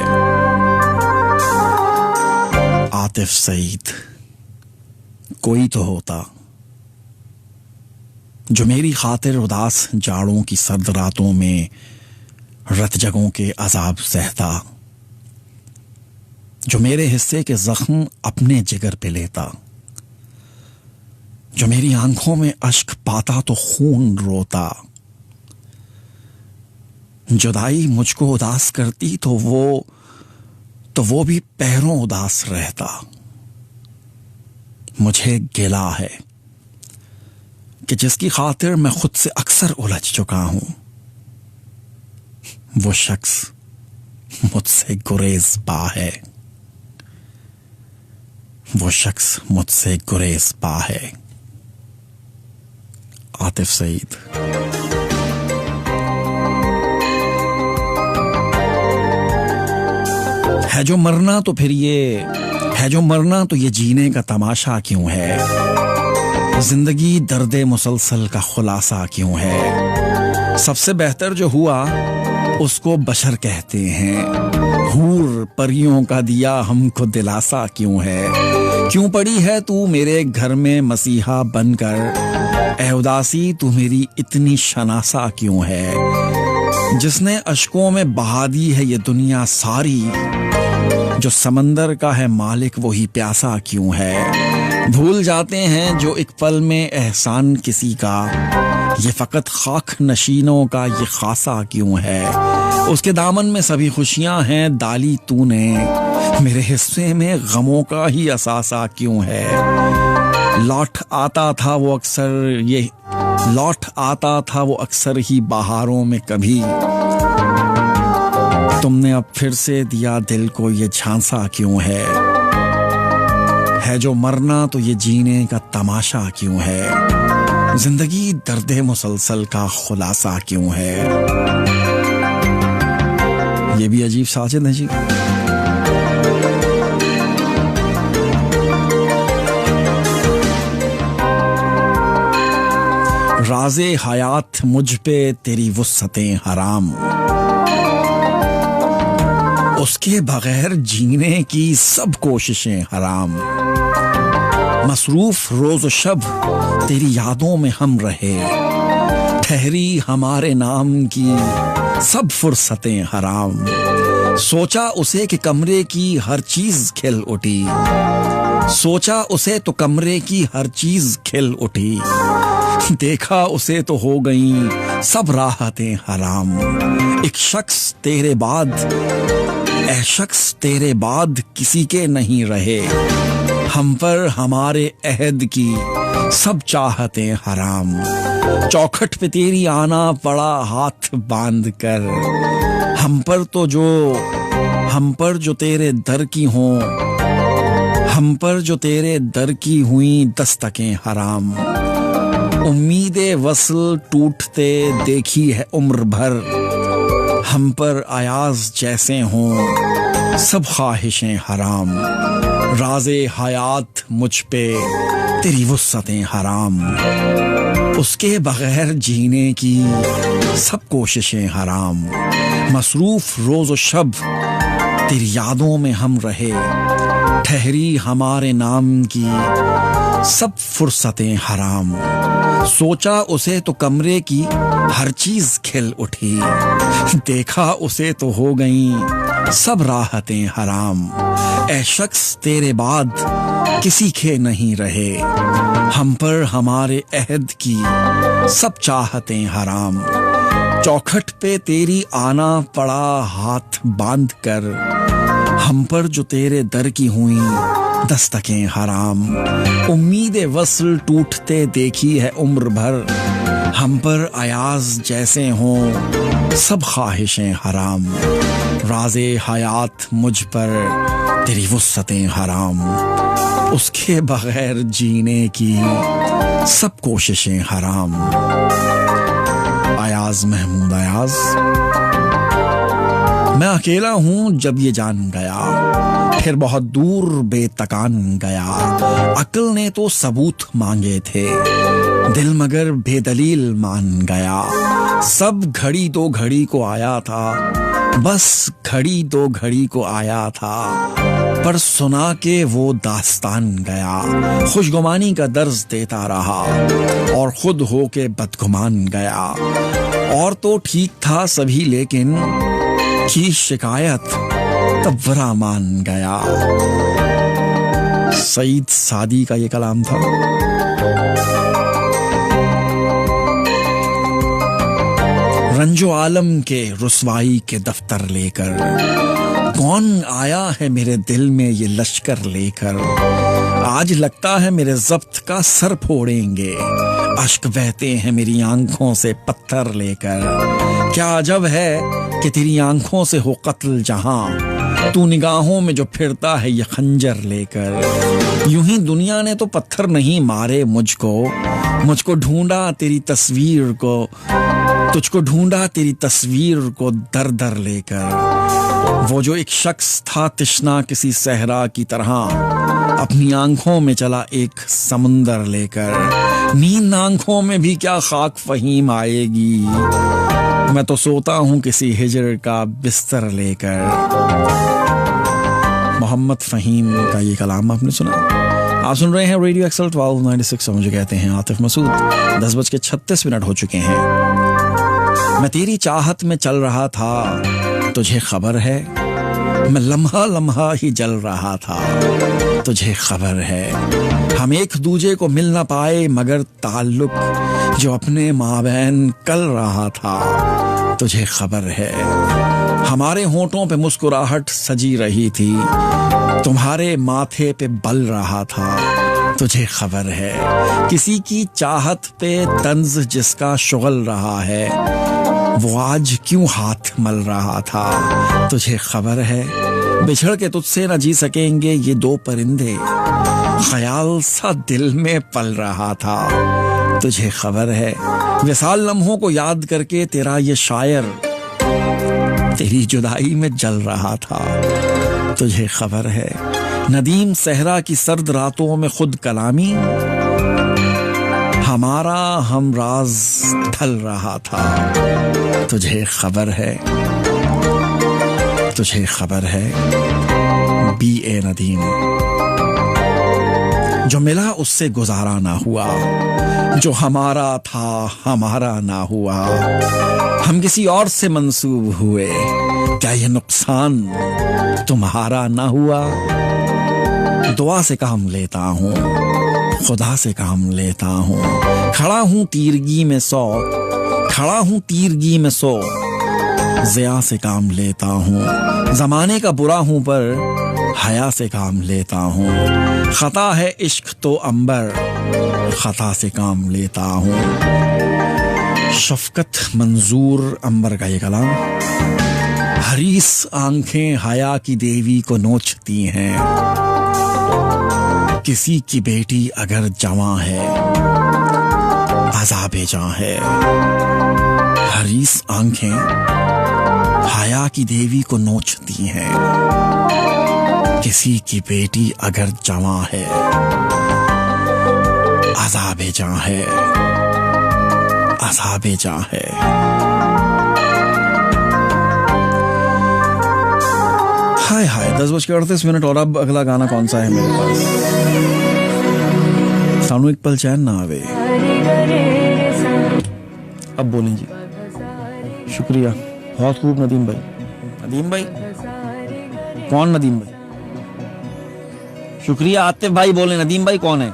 आतिफ सईद। कोई तो होता जो मेरी खातिर उदास जाड़ों की सर्द रातों में रत जगों के अजाब सहता, जो मेरे हिस्से के जख्म अपने जिगर पे लेता, जो मेरी आंखों में अश्क पाता तो खून रोता, जुदाई मुझको उदास करती तो वो भी पैरों उदास रहता। मुझे गिला है कि जिसकी खातिर मैं खुद से अक्सर उलझ चुका हूं, वो शख्स मुझसे गुरेज़बा है, वो शख्स मुझसे गुरेज़बा है। आतिफ सईद। है जो मरना तो फिर ये जीने का तमाशा क्यों है? जिंदगी दर्दे मुसलसल का खुलासा क्यों है? सबसे बेहतर जो हुआ उसको बशर कहते हैं। हूर परियों का दिया हमको दिलासा क्यों है? क्यों पड़ी है तू मेरे घर में मसीहा बनकर? ए उदासी तू मेरी इतनी शनासा क्यों है? जिसने अश्कों में बहा दी है ये दुनिया सारी, जो समंदर का है मालिक वही प्यासा क्यों है? भूल जाते हैं जो एक पल में एहसान किसी का, ये फकत खाक नशीनों का ये खासा क्यों है? उसके दामन में सभी खुशियां हैं डाली तूने, मेरे हिस्से में गमों का ही असासा क्यों है? लौट आता था वो अक्सर ही बहारों में कभी, तुमने अब फिर से दिया दिल को ये झांसा क्यों है? है जो मरना तो ये जीने का तमाशा क्यों है? जिंदगी दर्दे मुसलसल का खुलासा क्यों है? ये भी अजीब साजिद है जी। राज़े हयात मुझ पे तेरी वुस्अतें हराम, उसके बगैर जीने की सब कोशिशें हराम। मसरूफ रोज शब तेरी यादों में हम रहे, ठहरी हमारे नाम की सब फुर्सतें हराम। सोचा उसे कि कमरे की हर चीज खिल उठी, सोचा उसे तो कमरे की हर चीज खिल उठी, देखा उसे तो हो गई सब राहतें हराम। एक शख्स तेरे बाद किसी के नहीं रहे, हम पर हमारे अहद की सब चाहतें हराम। चौखट पे तेरी आना पड़ा हाथ बांध कर, हम पर जो तेरे दर की हों, हम पर जो तेरे दर की हुई दस्तकें हराम। उम्मीदें वस्ल टूटते देखी है उम्र भर, हम पर अयाज जैसे हों सब ख्वाहिशें हराम। राज़े हयात मुझ पे तेरी वुस्अतें हराम, उसके बगैर जीने की सब कोशिशें हराम। मसरूफ रोज शब तेरी यादों में हम रहे, ठहरी हमारे नाम की सब फुर्सतें हराम। सोचा उसे तो कमरे की हर चीज खिल उठी, देखा उसे तो हो गई सब राहतें हराम। ऐ शख्स तेरे बाद किसी के नहीं रहे, हम पर हमारे अहद की सब चाहतें हराम। चौखट पे तेरी आना पड़ा हाथ बांध कर, हम पर जो तेरे दर की हुई दस्तकें हराम। उम्मीदें वस्ल टूटते देखी है उम्र भर, हम पर अयाज जैसे हों सब ख्वाहिशें हराम। राज़े हयात मुझ पर तेरी वुस्अतें हराम, उसके बगैर जीने की सब कोशिशें हराम। अयाज महमूद अयाज। मैं अकेला हूँ जब ये जान गया, फिर बहुत दूर बेतकान गया। अक्ल ने तो सबूत मांगे थे, दिल मगर बेदलील मान गया। सब घड़ी दो घड़ी को आया था, बस घड़ी दो घड़ी को आया था, पर सुना के वो दास्तान गया। खुशगुमानी का दर्ज देता रहा और खुद हो के बदगुमान गया। और तो ठीक था सभी लेकिन की शिकायत तब बुरा मान गया। सईद सादी का ये कलाम था। रंजो आलम के रुसवाई के दफ्तर लेकर कौन आया है मेरे दिल में ये लश्कर लेकर। आज लगता है मेरे ज़ब्त का सर फोड़ेंगे, अश्क बहते हैं मेरी आंखों से पत्थर लेकर। क्या अजब है कि तेरी आंखों से हो कत्ल जहां, तू निगाहों में जो फिरता है ये खंजर लेकर। यूं ही दुनिया ने तो पत्थर नहीं मारे मुझको ढूंढा तेरी तस्वीर को, तुझको ढूंढा तेरी तस्वीर को दर दर लेकर। वो जो एक शख्स था तिश्ना किसी सहरा की तरह, अपनी आंखों में चला एक समुंदर लेकर। नींद आंखों में भी क्या खाक फहीम आएगी, मैं तो सोता हूँ किसी हिजर का बिस्तर लेकर। मोहम्मद फहीम का ये कलाम आपने सुना। आप सुन रहे हैं रेडियो एक्सल 1296, मुझे कहते हैं आतिफ मसूद। 10:36 हो चुके हैं। मैं तेरी चाहत में चल रहा था, तुझे खबर है, मैं लम्हा लम्हा ही जल रहा था, तुझे खबर है। हम एक दूजे को मिल ना पाए मगर ताल्लुक जो अपने माबैन कल रहा था, तुझे खबर है। हमारे होंठों पे मुस्कुराहट सजी रही थी, तुम्हारे माथे पे बल रहा था, तुझे खबर है। किसी की चाहत पे तंज जिसका शुगल रहा है, वो आज क्यों हाथ मल रहा था, तुझे खबर है। बिछड़ के तुझसे न जी सकेंगे ये दो परिंदे, ख्याल सा दिल में पल रहा था, तुझे खबर है। विसाल लम्हों को याद करके तेरा ये शायर तेरी जुदाई में जल रहा था, तुझे खबर है। नदीम सहरा की सर्द रातों में खुद कलामी, हमारा हमराज ढल रहा था, तुझे खबर है, तुझे खबर है। B.A. नदीम। जो मिला उससे गुजारा ना हुआ, जो हमारा था हमारा ना हुआ, हम किसी और से मंसूब हुए, क्या ये नुकसान तुम्हारा ना हुआ। दुआ से काम लेता हूँ, खुदा से काम लेता हूँ, खड़ा हूँ तीरगी में 100, खड़ा हूँ तीरगी में 100, ज़िया से काम लेता हूँ। ज़माने का बुरा हूँ पर हया से काम लेता हूँ, खता है इश्क तो अंबर, खता से काम लेता हूँ। शफकत मंजूर अंबर का ये कलाम। हरीस आंखें हया की देवी को नोचती हैं, किसी की बेटी अगर जवां है अज़ाबे जां है। हरीस आंखें हया की देवी को नोचती हैं, किसी की बेटी अगर जवां है अज़ाबे जां है, अज़ाबे जां है। हाय हाय 10:38 और अब अगला गाना कौन सा है मेरे पास। सानू एक पल चैन ना आवे, अब बोलें जी। शुक्रिया, बहुत खूब नदीम भाई। नदीम भाई कौन? नदीम भाई शुक्रिया। आतिफ भाई बोले नदीम भाई कौन है?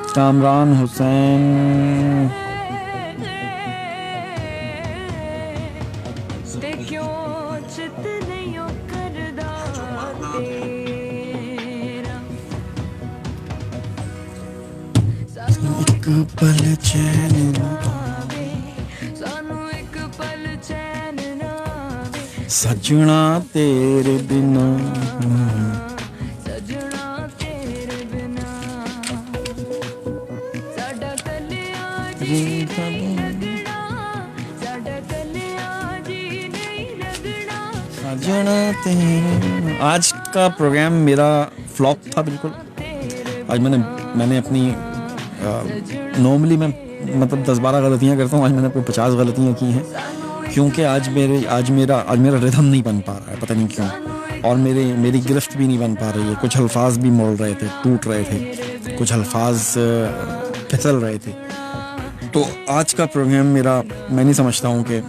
कामरान हुसैन पल चैन सजना तेरे बिना, आज का प्रोग्राम मेरा फ्लॉप था बिल्कुल। आज मैंने अपनी नॉर्मली मैं मतलब 10-12 गलतियाँ करता हूँ, आज मैंने 50 गलतियाँ की हैं, क्योंकि आज मेरा रिदम नहीं बन पा रहा है, पता नहीं क्यों, और मेरी गिरफ्त भी नहीं बन पा रही है। कुछ अल्फाज भी मोड़ रहे थे, टूट रहे थे, कुछ अल्फाज फिसल रहे थे। तो आज का प्रोग्राम मेरा, मैं नहीं समझता हूँ कि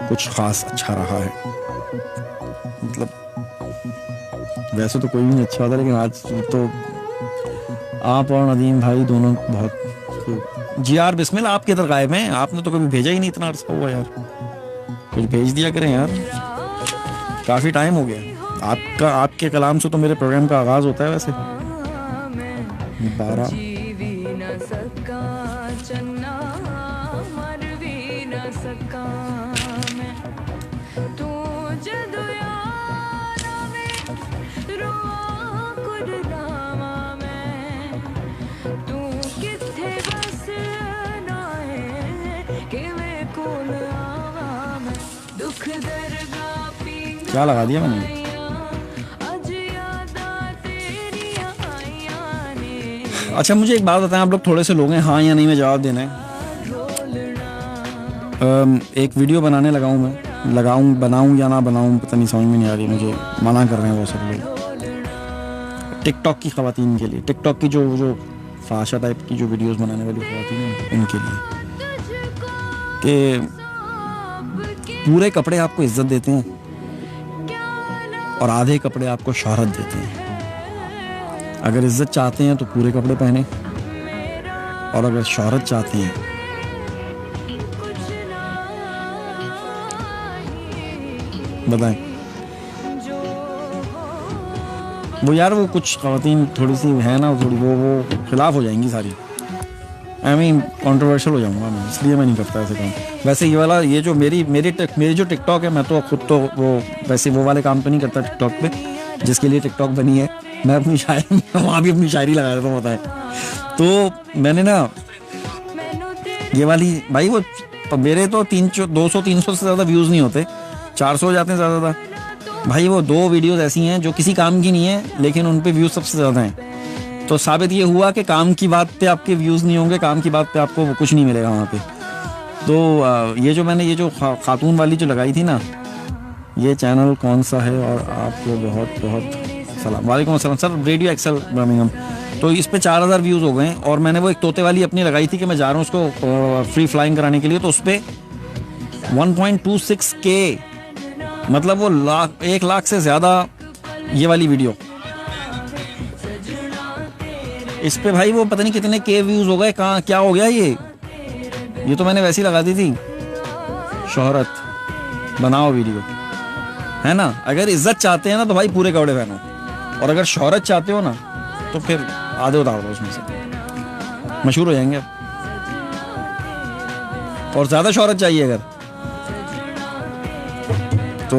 कुछ ख़ास अच्छा रहा है। मतलब वैसे तो कोई भी नहीं अच्छा होता, लेकिन आज तो आप और नदीम भाई दोनों बहुत। जी यार बिस्मिल, आप किधर गायब हैं? आपने तो कभी भेजा ही नहीं, इतना अर्सा हुआ यार, कुछ भेज दिया करें यार, काफ़ी टाइम हो गया। आपके कलाम से तो मेरे प्रोग्राम का आगाज़ होता है वैसे। 12 क्या लगा दिया मैंने? अच्छा मुझे एक बात बताएं, आप लोग थोड़े से लोग हैं, हाँ या नहीं में जवाब देना है। एक वीडियो बनाने लगा हूँ मैं, बनाऊँ या ना बनाऊँ पता नहीं, समझ में नहीं आ रही मुझे, मना कर रहे हैं वो सब लोग। टिकटॉक की ख़वातीन के लिए, टिकटॉक की जो फाशा टाइप की जो वीडियोस बनाने वाली ख़वातीन हैं उनके लिए, कि पूरे कपड़े आपको इज्जत देते हैं और आधे कपड़े आपको शोहरत देते हैं। अगर इज्जत चाहते हैं तो पूरे कपड़े पहने, और अगर शोहरत चाहते हैं बताएं। वो यार वो कुछ ख़वातीन थोड़ी सी है ना, थोड़ी वो खिलाफ हो जाएंगी सारी, आई मीन कंट्रोवर्शियल हो जाऊंगा मैं, इसलिए मैं नहीं करता ऐसे काम। वैसे ये वाला, ये जो मेरी जो टिकटॉक है, मैं तो खुद तो वो वैसे वो वाले काम तो नहीं करता टिकटॉक पे, जिसके लिए टिकटॉक बनी है। मैं अपनी शायरी वहाँ भी अपनी शायरी लगा देता हूँ, बताएं। तो मैंने ना ये वाली, भाई वो मेरे तो 200-300 से ज़्यादा व्यूज़ नहीं होते, 400 हो जाते हैं ज़्यादा। भाई वो 2 वीडियोज़ ऐसी हैं जो किसी काम की नहीं है, लेकिन उन पर व्यूज़ सबसे ज़्यादा हैं। तो साबित ये हुआ कि काम की बात पे आपके व्यूज़ नहीं होंगे, काम की बात पे आपको कुछ नहीं मिलेगा वहाँ पे। तो ये जो मैंने ये जो खातून वाली जो लगाई थी ना, ये चैनल कौन सा है, और आपको बहुत बहुत सलाम। वालेकुम अस्सलाम सर, रेडियो एक्सेल बर्मिंघम। तो इस पे 4000 व्यूज़ हो गए हैं, और मैंने वो एक तोते वाली अपनी लगाई थी कि मैं जा रहा हूँ उसको फ्री फ्लाइंग कराने के लिए, तो उस पर 1.26K, मतलब वो 1 लाख से ज़्यादा ये वाली वीडियो। इस पे भाई वो पता नहीं कितने K व्यूज़ हो गए, कहाँ क्या हो गया ये तो मैंने वैसी लगा दी थी, शोहरत बनाओ वीडियो, है ना। अगर इज्जत चाहते हैं ना तो भाई पूरे कपड़े पहनो, और अगर शोहरत चाहते हो ना तो फिर आधे उतार दो उसमें से, मशहूर हो जाएंगे। और ज़्यादा शोहरत चाहिए अगर तो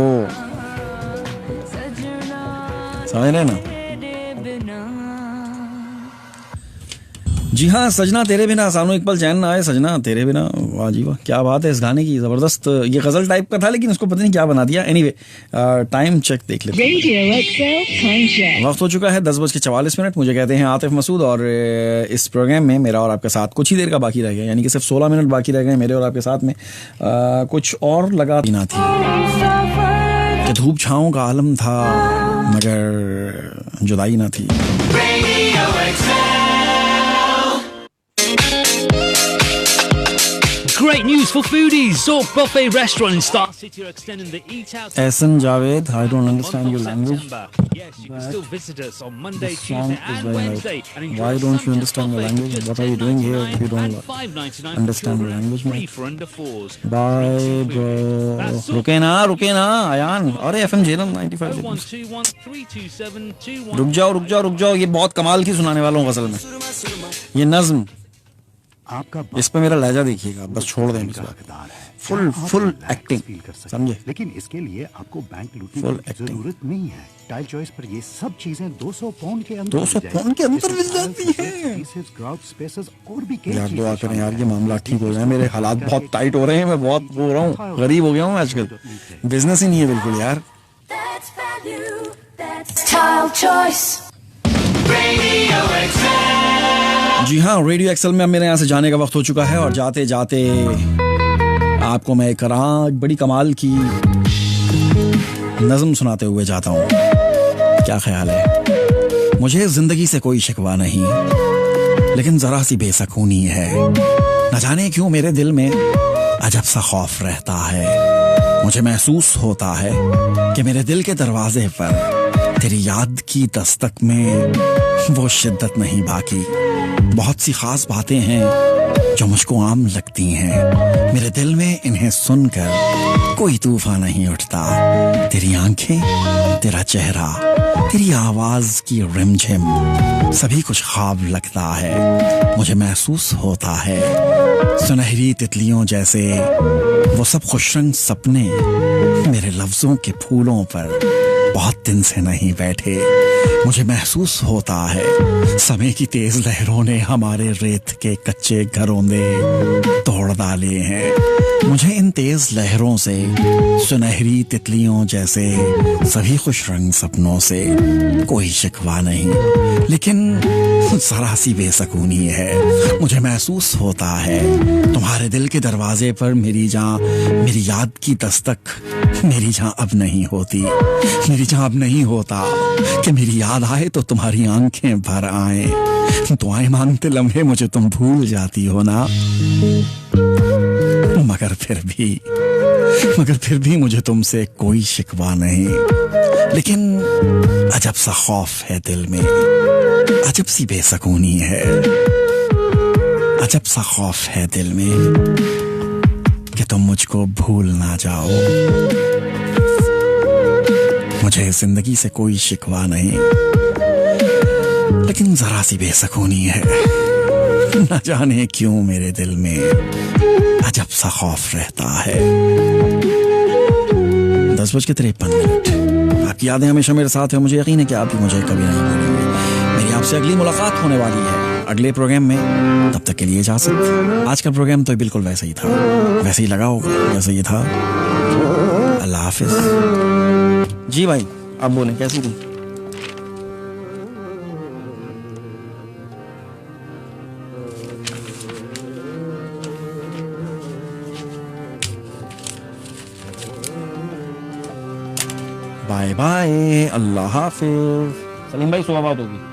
समझ रहे ना। जी हाँ, सजना तेरे बिना, सानू इकबाल चैन ना आए, सजना तेरे बिना, वाह जी वाह, क्या बात है इस गाने की, ज़बरदस्त। ये गज़ल टाइप का था लेकिन इसको पता नहीं क्या बना दिया। एनीवे टाइम चेक देख लेते हैं, वक्त हो चुका है 10:44। मुझे कहते हैं आतिफ मसूद, और इस प्रोग्राम में मेरा और आपके साथ कुछ ही देर का बाकी रह गया, यानी कि सिर्फ 16 मिनट बाकी रह गए मेरे और आपके साथ में। कुछ और लगा ना थी कि धूप छाँव का आलम था मगर जुदाई ना थी। Great news for foodies. Zork Buffet Restaurant in Star City are extending the Eat Out. Ehsan Javed, I don't understand your language. Yes, you can still visit us on Monday, Tuesday and Wednesday. And why don't you understand your language? What are you doing here if you don't understand your language, man? For under 4s. Bye, bro. रुके ना आयान, अरे FM Jhelum 95। रुक जाओ, ये बहुत कमाल की सुनाने वाला हूँ गजल में, ये नज्म। इस पे मेरा लहजा देखिएगा, बस छोड़ दें इस बात। फुल एक्टिंग, समझे। लेकिन इसके लिए आपको बैंक लूटने की जरूरत नहीं है। टाइल चॉइस पर ये सब चीजें 200 पाउंड के अंदर 200 पाउंड के अंदर मिल जाती है। और भी यार दुआ करें यार, ये मामला ठीक हो जाए। मेरे हालात बहुत टाइट हो रहे हैं, मैं बहुत हो रहा हूँ, गरीब हो गया हूँ आजकल, बिजनेस ही नहीं है बिल्कुल यार। जी हाँ, रेडियो एक्सल में अब मेरे यहाँ से जाने का वक्त हो चुका है और जाते जाते आपको मैं एक बड़ी कमाल की नज़म सुनाते हुए जाता हूँ। क्या ख्याल है? मुझे जिंदगी से कोई शिकवा नहीं, लेकिन जरा सी बेसकूनी है। न जाने क्यों मेरे दिल में अजब सा खौफ रहता है। मुझे महसूस होता है कि मेरे दिल के दरवाजे पर तेरी याद की दस्तक में वो शिद्दत नहीं बाकी। बहुत सी खास बातें हैं जो मुझको आम लगती हैं। मेरे दिल में इन्हें सुनकर कोई तूफान नहीं उठता। तेरी आंखें, तेरा चेहरा, तेरी आवाज की रिमझिम, सभी कुछ ख्वाब लगता है। मुझे महसूस होता है सुनहरी तितलियों जैसे वो सब खुशरंग सपने मेरे लफ्जों के फूलों पर बहुत दिन से नहीं बैठे। मुझे महसूस होता है समय की तेज लहरों ने हमारे रेत के कच्चे घरों में तोड़ डाले हैं। मुझे इन तेज लहरों से, सुनहरी तितलियों जैसे सभी खुश रंग सपनों से कोई शिकवा नहीं, लेकिन जरा सी बेसकूनी है। मुझे महसूस होता है तुम्हारे दिल के दरवाजे पर मेरी याद की दस्तक मेरी जहां अब नहीं होती। मेरी जहां अब नहीं होता कि मेरी याद आए तो तुम्हारी आंखें भर आए। दुआएं मांगते लम्हे मुझे तुम भूल जाती हो ना, मगर फिर भी मुझे तुमसे कोई शिकवा नहीं, लेकिन अजब सा खौफ है दिल में, अजब सी बेसकूनी है, अजब सा खौफ है दिल में कि तुम मुझको भूल ना जाओ। मुझे जिंदगी से कोई शिकवा नहीं, लेकिन जरा सी बेसकूनी है। न जाने क्यों मेरे दिल में अजब सा खौफ रहता है। 10:53। आपकी यादें हमेशा मेरे साथ है। मुझे यकीन है कि आप भी मुझे कभी नहीं भूलेंगे। मेरी आपसे अगली मुलाकात होने वाली है अगले प्रोग्राम में। तब तक के लिए इजाजत। आज का प्रोग्राम तो बिल्कुल वैसे ही था, वैसे ही लगा होगा जैसे ये था। अल्लाह हाफिज। जी भाई, आप बोलें कैसी थी? बाय बाय, अल्लाह हाफिज। सलीम भाई, सुबह बात होगी।